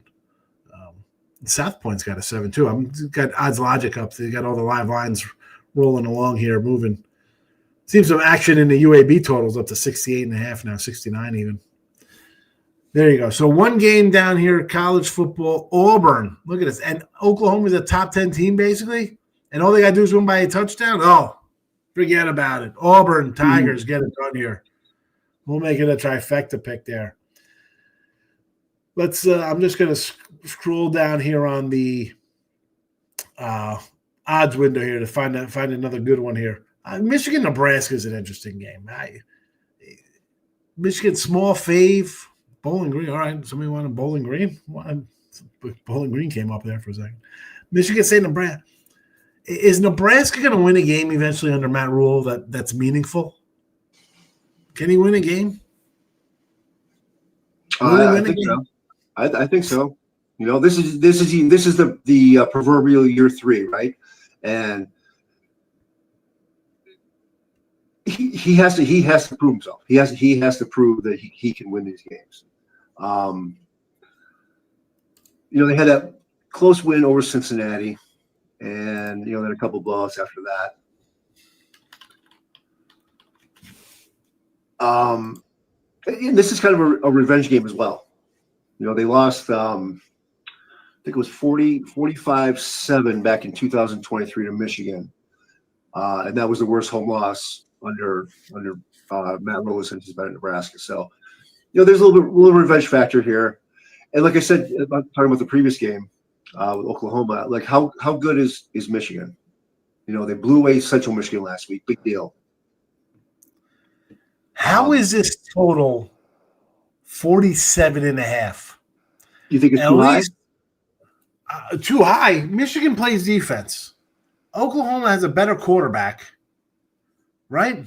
South Point's got a 7 too. I've got Odds Logic up. They got all the live lines rolling along here, moving. Seems some action in the UAB totals up to 68.5 now, 69 even. There you go. So one game down here, college football, Auburn. Look at this. And Oklahoma's a top 10 team basically, and all they got to do is win by a touchdown. Oh, forget about it. Auburn Tigers get it done here. We'll make it a trifecta pick there. Let's. I'm just going to scroll down here on the odds window here to find another good one here. Michigan Nebraska is an interesting game. Michigan small fave, Bowling Green. All right, somebody wanted Bowling Green. Bowling Green came up there for a second. Michigan State Nebraska. Is Nebraska going to win a game eventually under Matt Rule that's meaningful? Can he win a game? I think so. I think so. This is the proverbial year 3, right? And he has to prove himself. He has to prove that he can win these games. They had that close win over Cincinnati, and then a couple blowouts after that. And this is kind of a revenge game as well. They lost, I think it was 45-7 back in 2023 to Michigan. And that was the worst home loss under Matt Lawrence since he's been in Nebraska. So, there's a little revenge factor here. And like I said, talking about the previous game with Oklahoma, like how good is Michigan? They blew away Central Michigan last week. Big deal. How is this total 47.5? You think it's too high? Too high. Michigan plays defense. Oklahoma has a better quarterback, right?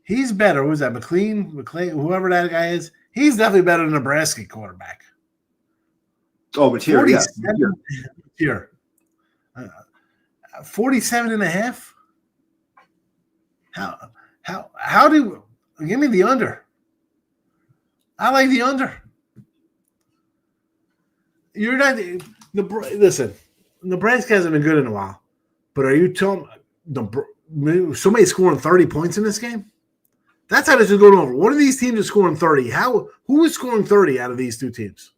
He's better. Who's that? McLean, whoever that guy is. He's definitely better than Nebraska quarterback. Oh, but here. 47.5? How do give me the under? I like the under. You're not listen. Nebraska hasn't been good in a while, but are you telling somebody scoring 30 points in this game? That's how this is going over. One of these teams is scoring 30. Who is scoring 30 out of these two teams?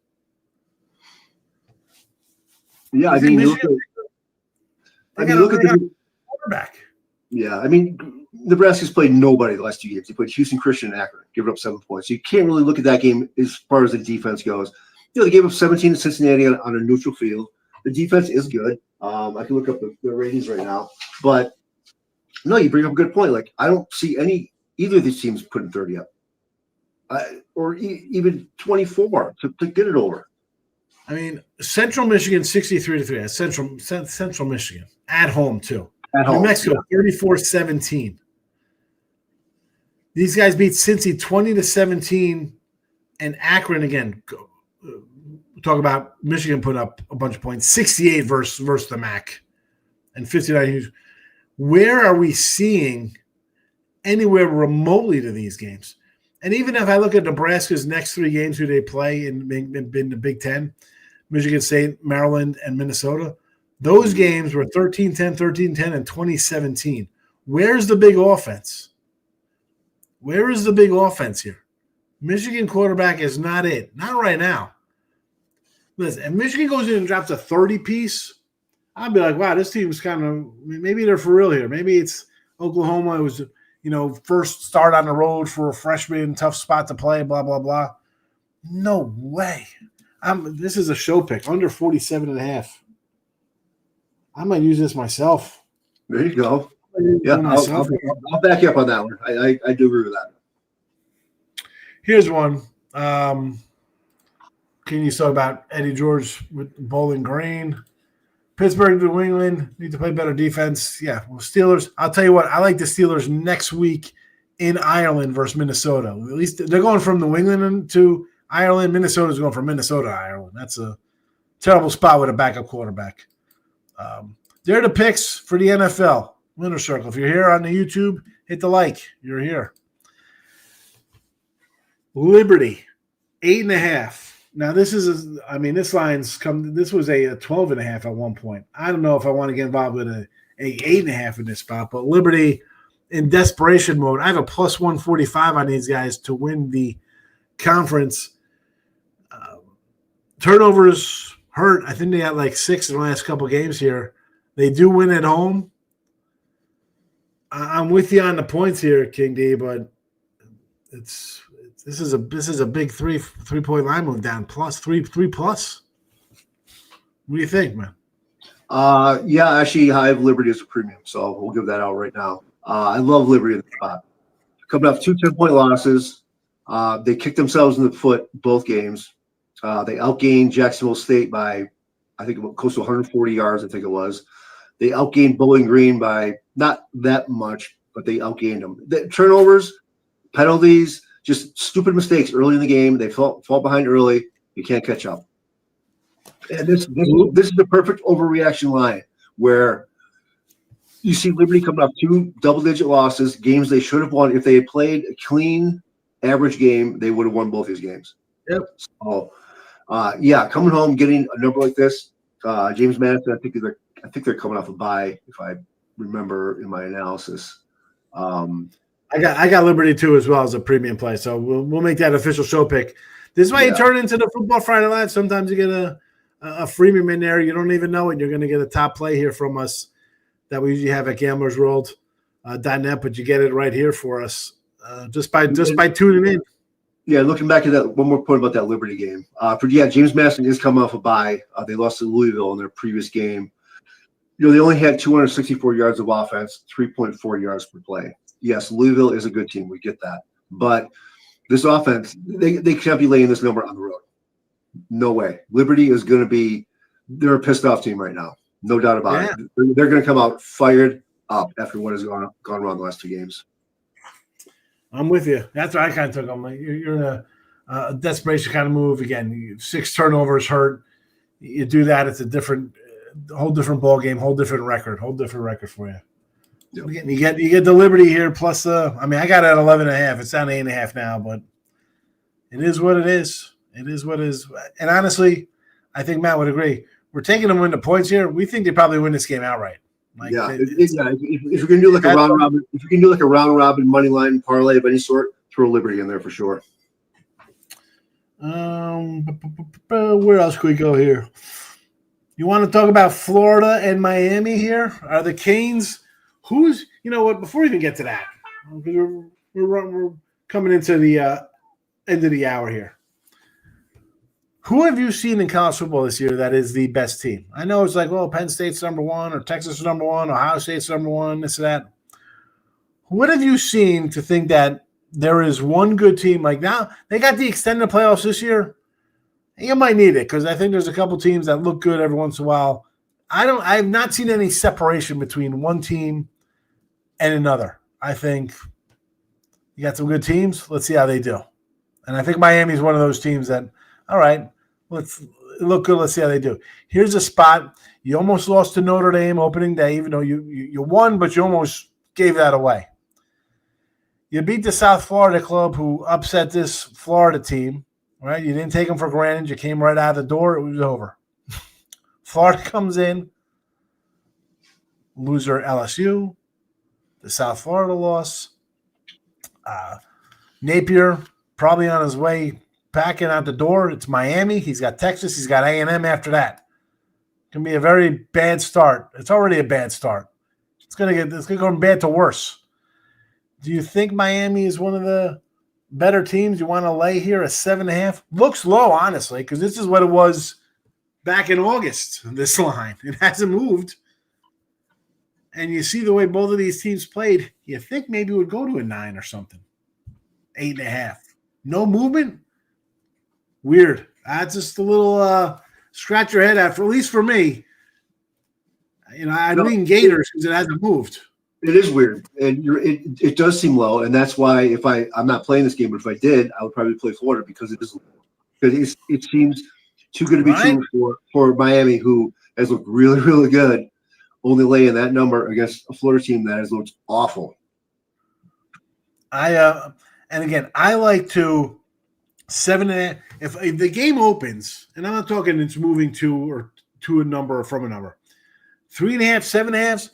Yeah, I mean, look at the quarterback. Yeah, I mean, Nebraska's played nobody the last 2 games. They played Houston Christian and Akron, giving up 7 points. So you can't really look at that game as far as the defense goes. They gave up 17 to Cincinnati on a neutral field. The defense is good. I can look up the ratings right now. But, no, you bring up a good point. Like, I don't see either of these teams putting 30 up. Or even 24 to get it over. I mean, Central Michigan 63-3. That's Central Michigan at home too. At home, New Mexico 34-17. These guys beat Cincy 20-17, and Akron again. Talk about Michigan put up a bunch of points, 68 versus the MAC, and 59. Where are we seeing anywhere remotely to these games? And even if I look at Nebraska's next 3 games, who they play in the Big Ten, Michigan State, Maryland, and Minnesota, those games were 13-10, 13-10, and 20-17. Where's the big offense? Where is the big offense here? Michigan quarterback is not it. Not right now. Listen, if Michigan goes in and drops a 30-piece, I'd be like, wow, this team's kind of – maybe they're for real here. Maybe it's Oklahoma. It was, first start on the road for a freshman, tough spot to play, blah, blah, blah. No way. This is a show pick, under 47.5. I might use this myself. There you go. Yeah, I'll back you up on that one. I do agree with that. Here's one. Can you talk about Eddie George with Bowling Green? Pittsburgh, New England need to play better defense. Yeah, well, Steelers. I'll tell you what. I like the Steelers next week in Ireland versus Minnesota. At least they're going from New England to Ireland. Minnesota's going from Minnesota to Ireland. That's a terrible spot with a backup quarterback. They're the picks for the NFL Winner Circle. If you're here on the YouTube, hit the like. You're here. Liberty, 8.5. Now this this line's come. This was a 12.5 at one point. I don't know if I want to get involved with a 8.5 in this spot, but Liberty in desperation mode. I have a plus 145 on these guys to win the conference. Turnovers hurt. I think they had like 6 in the last couple games here. They do win at home. I'm with you on the points here, King D, but this is a big 3-point line move down, plus 3 plus. What do you think, man? Yeah, actually, I have Liberty as a premium, so we'll give that out right now. I love Liberty in the spot. Coming off 2 10-point losses, they kicked themselves in the foot both games. They outgained Jacksonville State by, I think, close to 140 yards, I think it was. They outgained Bowling Green by not that much, but they outgained them. The turnovers, penalties, just stupid mistakes early in the game. They fall behind early. You can't catch up. And this is the perfect overreaction line where You see Liberty coming off 2 double-digit losses, games they should have won. If they had played a clean, average game, they would have won both these games. Yep. So, coming home, getting a number like this, James Madison, I think they're coming off a bye, if I remember in my analysis. I got Liberty too as well as a premium play, so we'll make that official show pick. This is why you turn into the Football Friday Live. Sometimes you get a freemium in there. You don't even know it. You're going to get a top play here from us that we usually have at gamblersworld.net, but you get it right here for us just by tuning in. Yeah, looking back at that, one more point about that Liberty game. James Madison is coming off a bye. They lost to Louisville in their previous game. They only had 264 yards of offense, 3.4 yards per play. Yes, Louisville is a good team. We get that. But this offense, they can't be laying this number on the road. No way. Liberty is going to be – they're a pissed-off team right now. No doubt about it. They're going to come out fired up after what has gone wrong the last 2 games. I'm with you. That's what I kind of took. I'm like, you're in a desperation kind of move. Again, 6 turnovers hurt. You do that, it's a whole different ball game, whole different record for you. Yep. You get the Liberty here plus I got it at 11.5. It's down to 8.5 now, but it is what it is. It is what it is. And honestly, I think Matt would agree. We're taking them to win the points here. We think they probably win this game outright. If you're going to do like a round robin, if you can do like a round robin money line parlay of any sort, throw Liberty in there for sure. Where else could we go here? You want to talk about Florida and Miami here? Are the Canes? Who's, you know what, before we even get to that, we're coming into the end of the hour here. Who have you seen in college football this year that is the best team? I know it's like, well, Penn State's number 1 or Texas is number 1, Ohio State's number 1, this and that. What have you seen to think that there is one good team? Like now, they got the extended playoffs this year. You might need it because I think there's a couple teams that look good every once in a while. I have not seen any separation between one team and another. I think you got some good teams. Let's see how they do. And I think Miami's one of those teams that, all right, let's look good. Let's see how they do. Here's a spot. You almost lost to Notre Dame opening day, even though you won, but you almost gave that away. You beat the South Florida club who upset this Florida team, right? You didn't take them for granted. You came right out the door. It was over. Florida comes in, loser LSU, the South Florida loss. Napier probably on his way packing out the door. It's Miami. He's got Texas. He's got A&M after that. It's going to be a very bad start. It's already a bad start. It's going to go from bad to worse. Do you think Miami is one of the better teams? You want to lay here a 7.5? Looks low, honestly, because this is what it was back in August, this line. It hasn't moved. And you see the way both of these teams played, you think maybe it would go to a 9 or something. 8.5. No movement? Weird. That's just a little scratch your head at least for me. I lean Gators because it hasn't moved. It is weird, and it does seem low, and that's why if I'm not playing this game, but if I did, I would probably play Florida because it seems too good to be true for Miami, who has looked really, really good, only laying that number against a Florida team that has looked awful. And again, I like to 7.5. If the game opens, and I'm not talking it's moving to a number or from a number, 3.5, 7.5.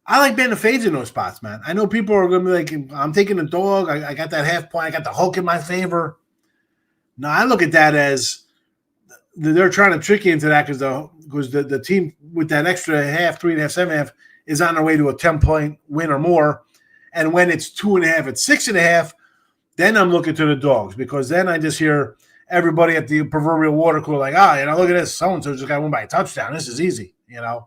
I like betting the fades in those spots, man. I know people are going to be like, I'm taking a dog. I got that half point. I got the hook in my favor. No, I look at that as they're trying to trick you into that because the team with that extra half, 3.5, 7.5 is on their way to a 10-point win or more. And when it's 2.5 and 6.5, then I'm looking to the dogs because then I just hear everybody at the proverbial water cooler like, look at this. So-and-so just got won by a touchdown. This is easy, Yeah.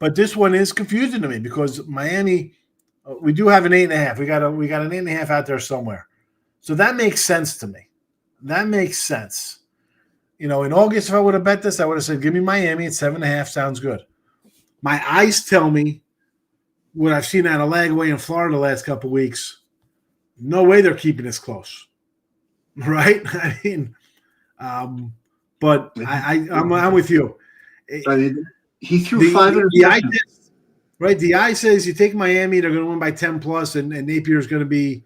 But this one is confusing to me because Miami, we do have an 8.5. We got an 8.5 out there somewhere. So that makes sense to me. That makes sense. In August, if I would have bet this, I would have said, give me Miami at 7.5. Sounds good. My eyes tell me what I've seen out of Lagway in Florida the last couple of weeks. No way they're keeping this close. Right? I mean, but I'm with you. He threw 5 interceptions. Right, the eye says you take Miami, they're going to win by 10 plus, and Napier's going to be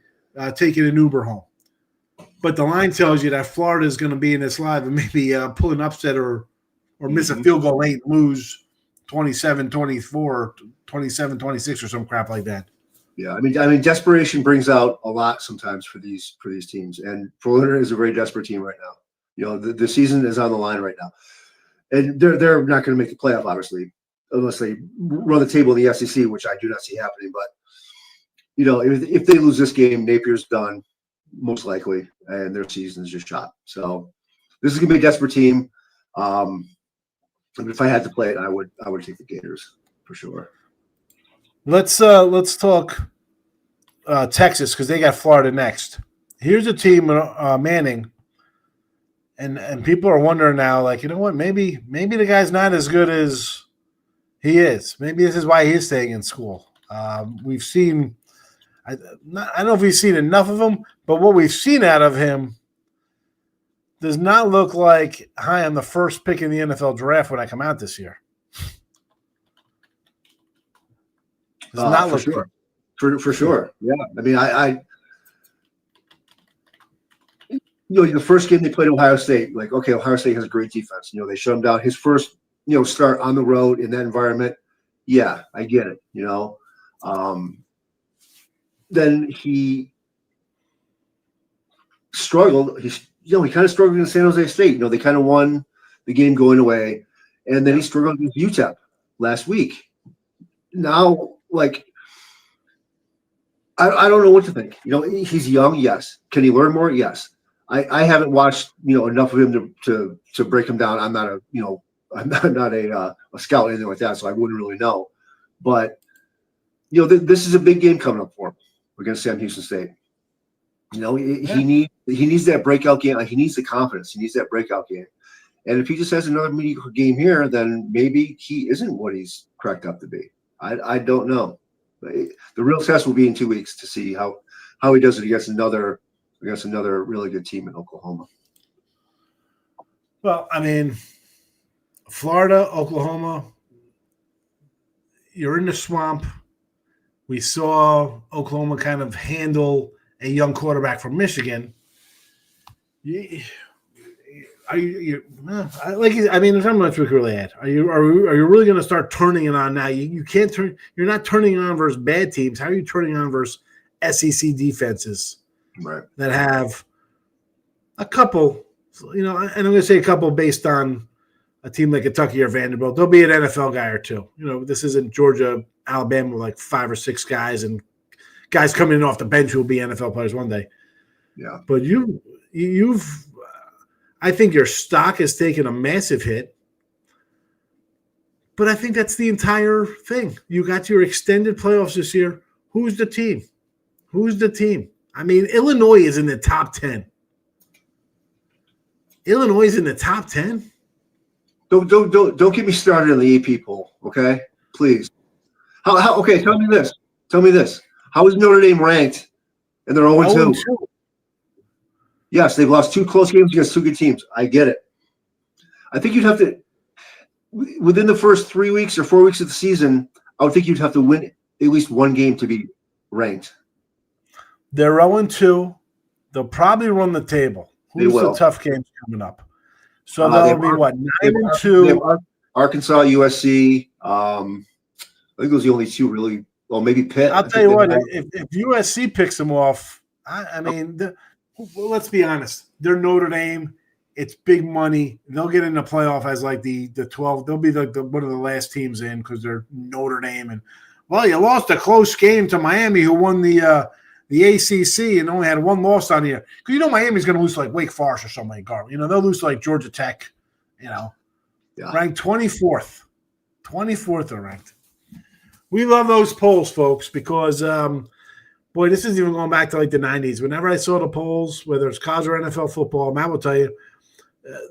taking an Uber home. But the line tells you that Florida is going to be in this live and maybe pull an upset or miss a field goal late and lose 27-24, 27-26 or some crap like that. Yeah, I mean, desperation brings out a lot sometimes for these teams, and Florida is a very desperate team right now. You know, the season is on the line right now, and they're not going to make the playoff, obviously, unless they run the table in the SEC, which I do not see happening. But you know, if they lose this game, Napier's done most likely, and their season is just shot. So this is going to be a desperate team. If I had to play it, I would take the Gators for sure. Let's talk Texas, because they got Florida next. Here's a team, Manning, and people are wondering now, like, you know what? Maybe the guy's not as good as he is. Maybe this is why he's staying in school. We've seen, I don't know if we've seen enough of him, but what we've seen out of him does not look like high on the first pick in the NFL draft when I come out this year. Does not look sure. For sure. Yeah. I mean, I you know, the first game they played Ohio State, like, okay, Ohio State has a great defense. You know, they shut him down. His first, you know, start on the road in that environment. Yeah, I get it. You know, then he struggled. He kind of struggled in San Jose State. You know, they kind of won the game going away, and then he struggled with UTEP last week. Now, like, I don't know what to think. You know, he's young, yes. Can he learn more? Yes. I haven't watched, you know, enough of him to break him down. I'm not a, you know, I'm not a scout or anything like that, so I wouldn't really know. But you know, this is a big game coming up for him against Sam Houston State. You know, he needs that breakout game. Like, he needs the confidence. He needs that breakout game. And if he just has another mediocre game here, then maybe he isn't what he's cracked up to be. I don't know. The real test will be in 2 weeks to see how he does it against another really good team in Oklahoma. Well, I mean, Florida, Oklahoma, you're in the swamp. We saw Oklahoma kind of handle a young quarterback from Michigan. I mean, there's not much we can really add. Are you really going to start turning it on now? You can't turn. You're not turning it on versus bad teams. How are you turning on versus SEC defenses, right, that have a couple? You know, and I'm going to say a couple based on a team like Kentucky or Vanderbilt. There'll be an NFL guy or two. You know, this isn't Georgia, Alabama, like 5 or 6 guys, and guys coming in off the bench who will be NFL players one day. Yeah, but you've. I think your stock has taken a massive hit, but I think that's the entire thing. You got your extended playoffs this year. Who's the team? I mean, Illinois is in the top 10. Illinois is in the top 10. Don't get me started on the AP poll, okay? Please. How? Okay, tell me this. How is Notre Dame ranked? And they're 0-2. Yes, they've lost 2 close games against 2 good teams. I get it. I think you'd have to, within the first 3 weeks or 4 weeks of the season, I would think you'd have to win at least 1 game to be ranked. They're 0-2. They'll probably run the table. Who's the tough games coming up? So that'll be what, 9-2. Arkansas, USC. I think those are the only 2 really. Well, maybe Pitt. I'll tell you what. If USC picks them off, I mean. Well, let's be honest. They're Notre Dame. It's big money. They'll get in the playoff as like the 12. They'll be like one of the last teams in because they're Notre Dame. And well, you lost a close game to Miami, who won the ACC and only had 1 loss on the year. Because you know Miami's going to lose to like Wake Forest or something like that. You know, they'll lose to like Georgia Tech. You know, ranked 24th. 24th are ranked. We love those polls, folks, because boy, this isn't even going back to like the 90s. Whenever I saw the polls, whether it's college or NFL football, Matt will tell you,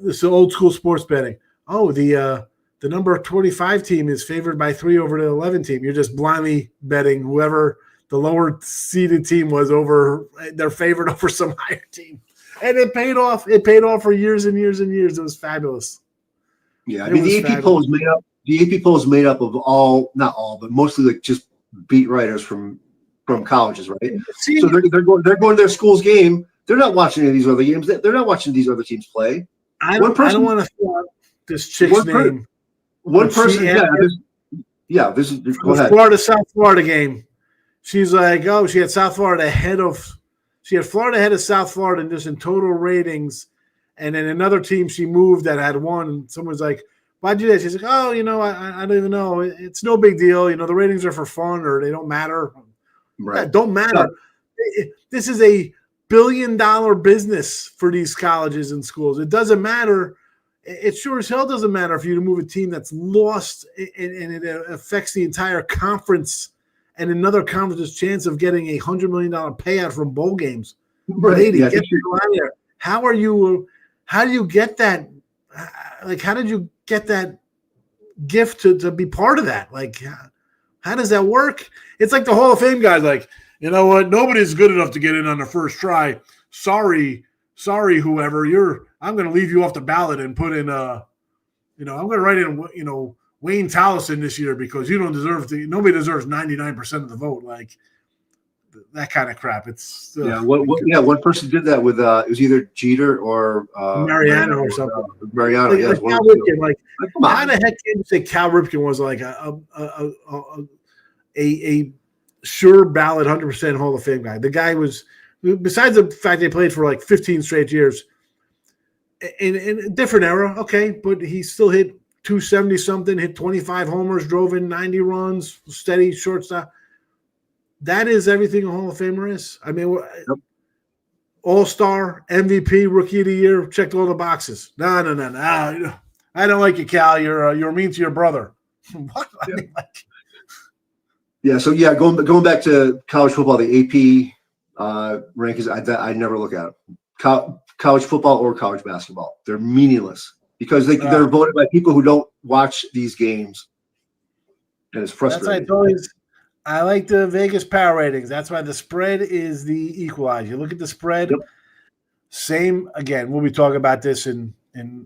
this is old school sports betting. Oh, the number 25 team is favored by 3 over the 11 team. You're just blindly betting whoever the lower seeded team was over. They're favored over some higher team, and it paid off. It paid off for years and years and years. It was fabulous. Yeah, I mean the AP poll is made up. the AP poll is made up of not all, but mostly like just beat writers from colleges, right? So they're going to their school's game. They're not watching any of these other games. They're not watching these other teams play. I don't want to throw out this chick's name. One person, this is go ahead. Florida South Florida game. She's like, oh, she had South Florida ahead of South Florida just in total ratings, and then another team she moved that had won. And someone's like, why'd you do that? She's like, oh, I don't even know. It's no big deal. The ratings are for fun or they don't matter. Right. Yeah, don't matter. This is a billion-dollar business for these colleges and schools. It doesn't matter. It sure as hell doesn't matter if you move a team that's lost and it affects the entire conference and another conference's chance of getting $100 million payout from bowl games. Right. Lady, get you out of there. How do you get that? Like, how did you get that gift to be part of that? Like, how does that work? It's like the Hall of Fame guys, like, you know what? Nobody's good enough to get in on the first try. Sorry, whoever I'm going to leave you off the ballot and put in, I'm going to write in, Wayne Tallison this year because you don't deserve to. Nobody deserves 99% of the vote. Like that kind of crap. It's one person did that with it was either Jeter or Mariano or something. Mariano, yes. Cal Ripken, how the heck can you say Cal Ripken was like a sure ballot 100% Hall of Fame guy? The guy was, besides the fact they played for like 15 straight years in a different era, okay, but he still hit 270 something, hit 25 homers, drove in 90 runs, steady shortstop. That is everything a Hall of Famer is. I mean, All-Star, MVP, Rookie of the Year, checked all the boxes. No. I don't like you, Cal. You're mean to your brother. What? Going back to college football, the AP rankings, I never look at it. College football or college basketball, they're meaningless because they're voted by people who don't watch these games, and it's frustrating. I like the Vegas power ratings. That's why the spread is the equalizer. You look at the spread. Yep. Same again. We'll be talking about this in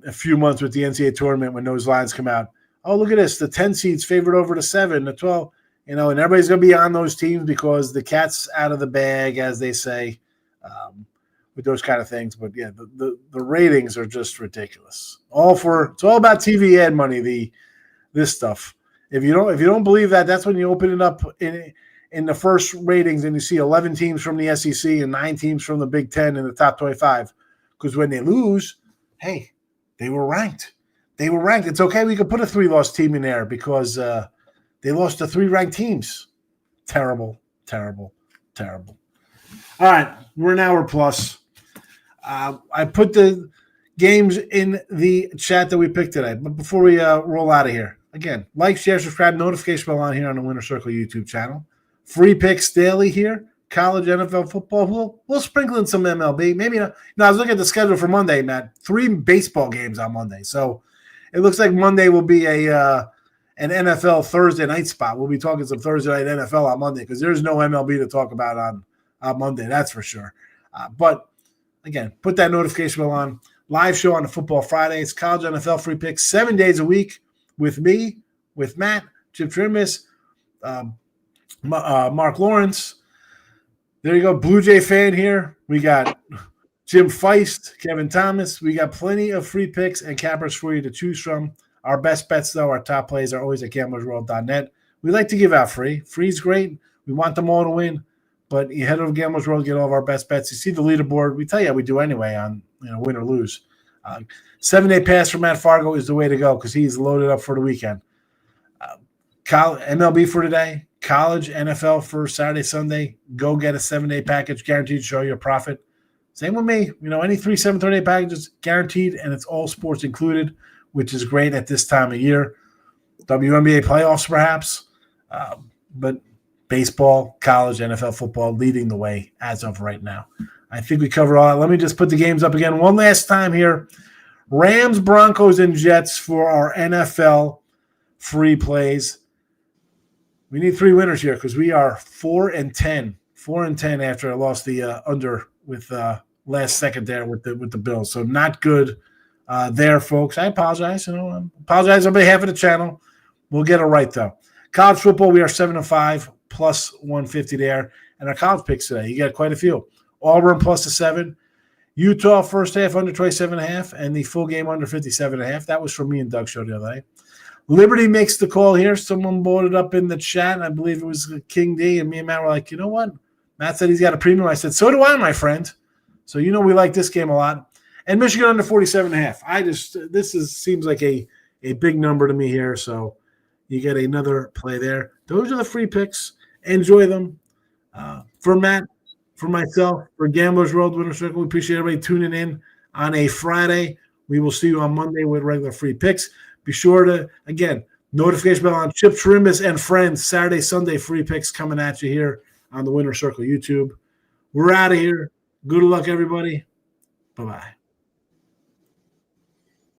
a few months with the NCAA tournament when those lines come out. Oh, look at this. The 10 seeds favored over the 7, the 12. And everybody's going to be on those teams because the cat's out of the bag, as they say, with those kind of things. But, yeah, the ratings are just ridiculous. It's all about TV ad money, this stuff. If you don't believe that, that's when you open it up in the first ratings and you see 11 teams from the SEC and 9 teams from the Big Ten in the top 25. Because when they lose, hey, they were ranked. It's okay. We could put a 3-loss team in there because they lost to 3 ranked teams. Terrible. All right, we're an hour plus. I put the games in the chat that we picked today. But before we roll out of here, again, like, share, subscribe, notification bell on here on the Winner Circle YouTube channel. Free picks daily here. College, NFL football. We'll sprinkle in some MLB. Maybe not. No, I was looking at the schedule for Monday, Matt. 3 baseball games on Monday. So it looks like Monday will be an NFL Thursday night spot. We'll be talking some Thursday night NFL on Monday because there's no MLB to talk about on Monday. That's for sure. But, again, put that notification bell on. Live show on the Football Fridays. College, NFL free picks 7 days a week. With me, with Matt, Jim Trimis, Marc Lawrence. There you go, Blue Jay fan here. We got Jim Feist, Kevin Thomas. We got plenty of free picks and cappers for you to choose from. Our best bets, though, our top plays are always at gamblersworld.net. We like to give out free. Free's great. We want them all to win. But you head over to Gamblers World, get all of our best bets. You see the leaderboard. We tell you how we do anyway on win or lose. 7-day pass for Matt Fargo is the way to go because he's loaded up for the weekend. MLB for today, college, NFL for Saturday, Sunday. Go get a 7-day package, guaranteed to show you a profit. Same with me. Any 3 7-day packages, guaranteed, and it's all sports included, which is great at this time of year. WNBA playoffs, perhaps, but baseball, college, NFL football leading the way as of right now. I think we covered all that. Let me just put the games up again one last time here. Rams, Broncos, and Jets for our NFL free plays. We need 3 winners here because we are 4-10. 4-10 after I lost the under with last second there with the Bills. So not good there, folks. I apologize. I apologize on behalf of the channel. We'll get it right, though. College football, we are 7-5, plus 150 there. And our college picks today, you got quite a few. Auburn plus a 7. Utah first half under 27.5, and the full game under 57.5. That was from me and Doug show the other day. Liberty makes the call here. Someone brought it up in the chat, and I believe it was King D, and me and Matt were like, you know what? Matt said he's got a premium. I said, so do I, my friend. So you know we like this game a lot. And Michigan under 47.5. Seems like a big number to me here, so you get another play there. Those are the free picks. Enjoy them. For Matt, for myself, for Gamblers World Winner Circle, we appreciate everybody tuning in on a Friday. We will see you on Monday with regular free picks. Be sure to, again, notification bell on Chip Trimbus and friends. Saturday, Sunday free picks coming at you here on the Winner Circle YouTube. We're out of here. Good luck, everybody. Bye-bye.